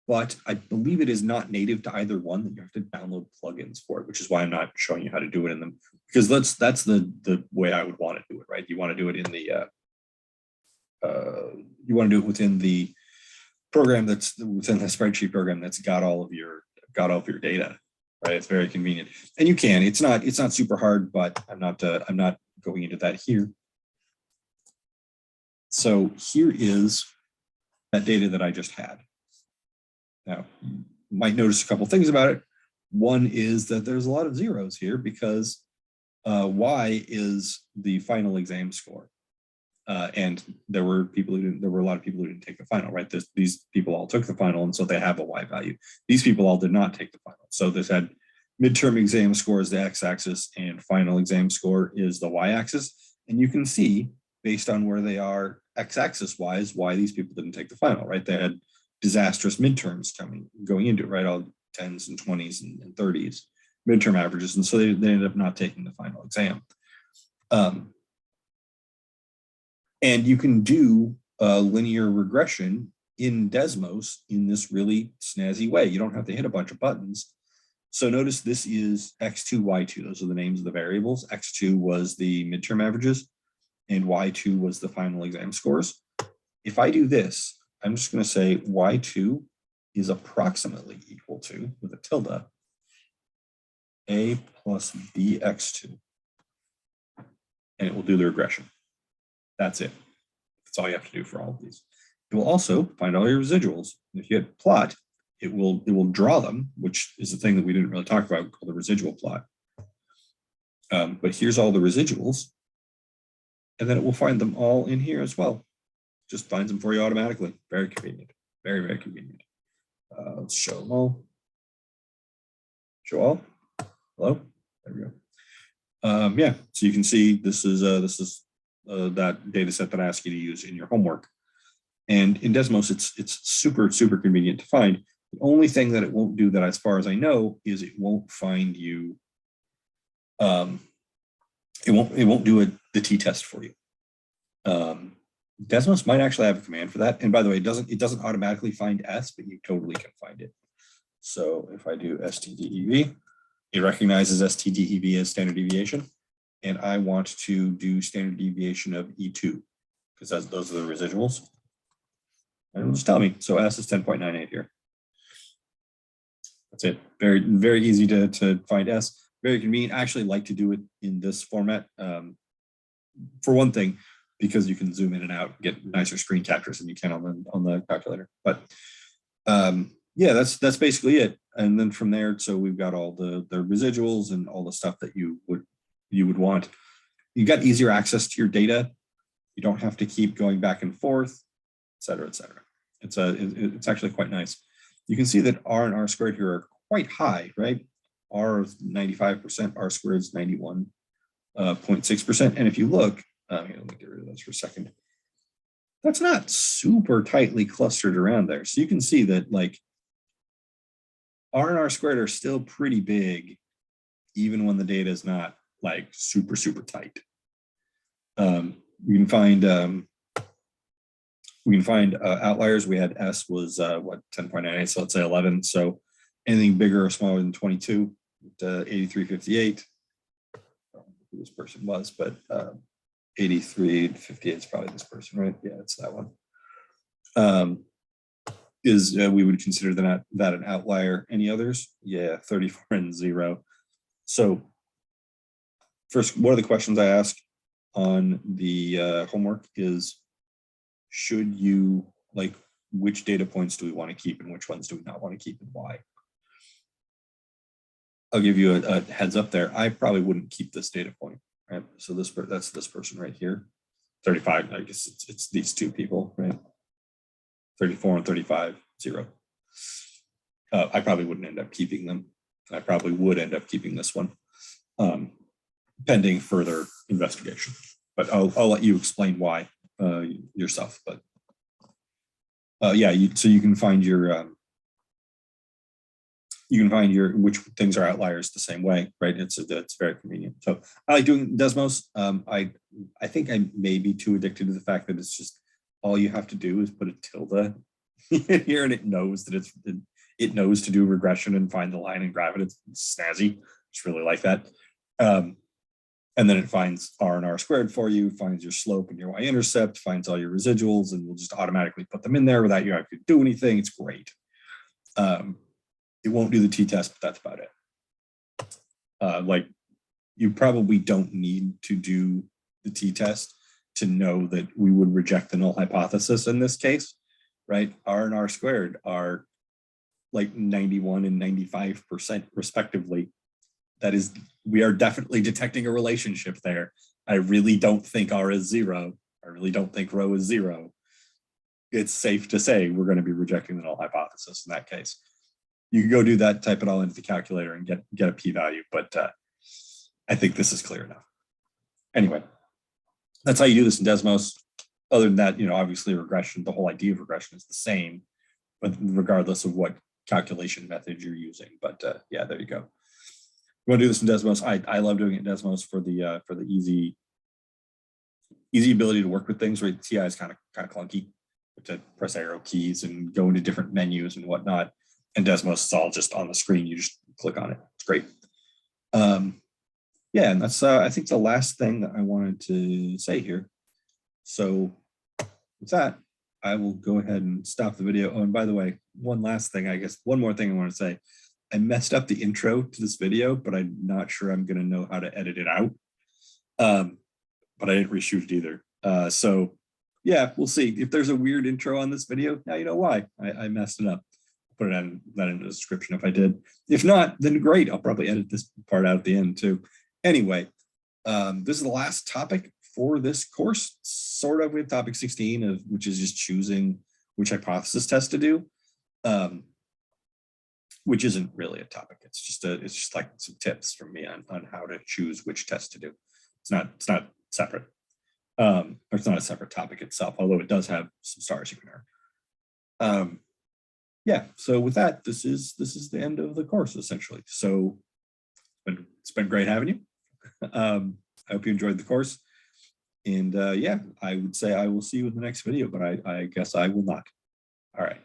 but I believe it is not native to either one, that you have to download plugins for it, which is why I'm not showing you how to do it in them, because that's the way I would want to do it, right? You want to do it in the, you want to do it within the program that's within the spreadsheet program that's got all of your data, right? It's very convenient, and you can. It's not super hard, but I'm not going into that here. So here is that data that I just had. Now, you might notice a couple things about it. One is that there's a lot of zeros here because Y is the final exam score. And there were a lot of people who didn't take the final, right? These people all took the final, and so they have a Y value. These people all did not take the final. So this had midterm exam score is the x-axis and final exam score is the y-axis. And you can see, based on where they are x-axis wise, why these people didn't take the final, right? They had disastrous midterms going into it, right? All 10s and 20s and 30s midterm averages. And so they ended up not taking the final exam. And you can do linear regression in Desmos in this really snazzy way. You don't have to hit a bunch of buttons. So notice this is x2, y2. Those are the names of the variables. x2 was the midterm averages, and y2 was the final exam scores. If I do this, I'm just going to say y2 is approximately equal to, with a tilde, a plus bx2. And it will do the regression. That's it. That's all you have to do for all of these. It will also find all your residuals. If you hit plot, it will draw them, which is the thing that we didn't really talk about, called the residual plot. But here's all the residuals, and then it will find them all in here as well. Just finds them for you automatically. Very convenient. Very, very convenient. Let's show them all. Show all. Hello. There we go. Yeah. So you can see this is that data set that I ask you to use in your homework. And in Desmos, it's super, super convenient to find. The only thing that it won't do, that as far as I know, is it won't find you. It won't do the t-test for you. Desmos might actually have a command for that. And by the way, it doesn't automatically find S, but you totally can find it. So if I do stdev, it recognizes stdev as standard deviation. And I want to do standard deviation of E2, because those are the residuals. And it'll just tell me. So S is 10.98 here. That's it. Very, very easy to find S. Very convenient. I actually like to do it in this format. For one thing, because you can zoom in and out and get nicer screen captures than you can on the calculator. But yeah, that's basically it. And then from there, so we've got all the residuals and all the stuff that you would want. You got easier access to your data. You don't have to keep going back and forth, et cetera, et cetera. It's actually quite nice. You can see that R and R squared here are quite high, right? R is 95%, R squared is 91.6%. And if you look, here, let me get rid of this for a second. That's not super tightly clustered around there. So you can see that like R and R squared are still pretty big, even when the data is not like super, super tight. We can find outliers. We had S was what, 10.98, so let's say 11. So anything bigger or smaller than 22, 8358. I don't know who this person was, but 8358 is probably this person, right? Yeah, it's that one. We would consider that an outlier. Any others? Yeah, 34 and 0. So first, one of the questions I ask on the homework is, should you, like, which data points do we want to keep and which ones do we not want to keep and why? I'll give you a heads up there. I probably wouldn't keep this data point, right? So that's this person right here. 35, I guess it's these two people, right? 34 and 35, 0. I probably wouldn't end up keeping them. I probably would end up keeping this one, pending further investigation. But I'll let you explain why yourself. But yeah, so you can find your which things are outliers the same way, right? It's very convenient. So I like doing Desmos. I think I may be too addicted to the fact that it's just all you have to do is put a tilde here, and it knows that it knows to do regression and find the line and grab it. It's snazzy. It's really like that. And then it finds R and R squared for you, finds your slope and your y-intercept, finds all your residuals, and will just automatically put them in there without you having to do anything. It's great. It won't do the t-test, but that's about it. Like, you probably don't need to do the t-test to know that we would reject the null hypothesis in this case, right? R and R squared are like 91 and 95% respectively. That is, we are definitely detecting a relationship there. I really don't think R is 0. I really don't think rho is 0. It's safe to say we're going to be rejecting the null hypothesis in that case. You can go do that, type it all into the calculator and get a p-value, but I think this is clear enough. Anyway, that's how you do this in Desmos. Other than that, obviously regression, the whole idea of regression is the same, but regardless of what calculation method you're using. But yeah, there you go. You want to do this in Desmos? I love doing it in Desmos for the easy ability to work with things. Right, TI is kind of clunky to press arrow keys and go into different menus and whatnot. And Desmos is all just on the screen. You just click on it. It's great. Yeah, and that's I think the last thing that I wanted to say here. So with that, I will go ahead and stop the video. Oh, and by the way, one last thing, I guess one more thing I want to say. I messed up the intro to this video, but I'm not sure I'm going to know how to edit it out. But I didn't reshoot it either. So yeah, we'll see. If there's a weird intro on this video, now you know why. I messed it up. Put that in the description if I did. If not, then great. I'll probably edit this part out at the end too. Anyway, this is the last topic for this course. Sort of, we have topic 16, which is just choosing which hypothesis test to do, which isn't really a topic. It's just like some tips from me on how to choose which test to do. It's not separate. Or it's not a separate topic itself, although it does have some stars you can earn. Yeah, so with that, this is the end of the course essentially. So it's been great having you. I hope you enjoyed the course, and yeah, I would say I will see you in the next video, but I guess I will not. All right.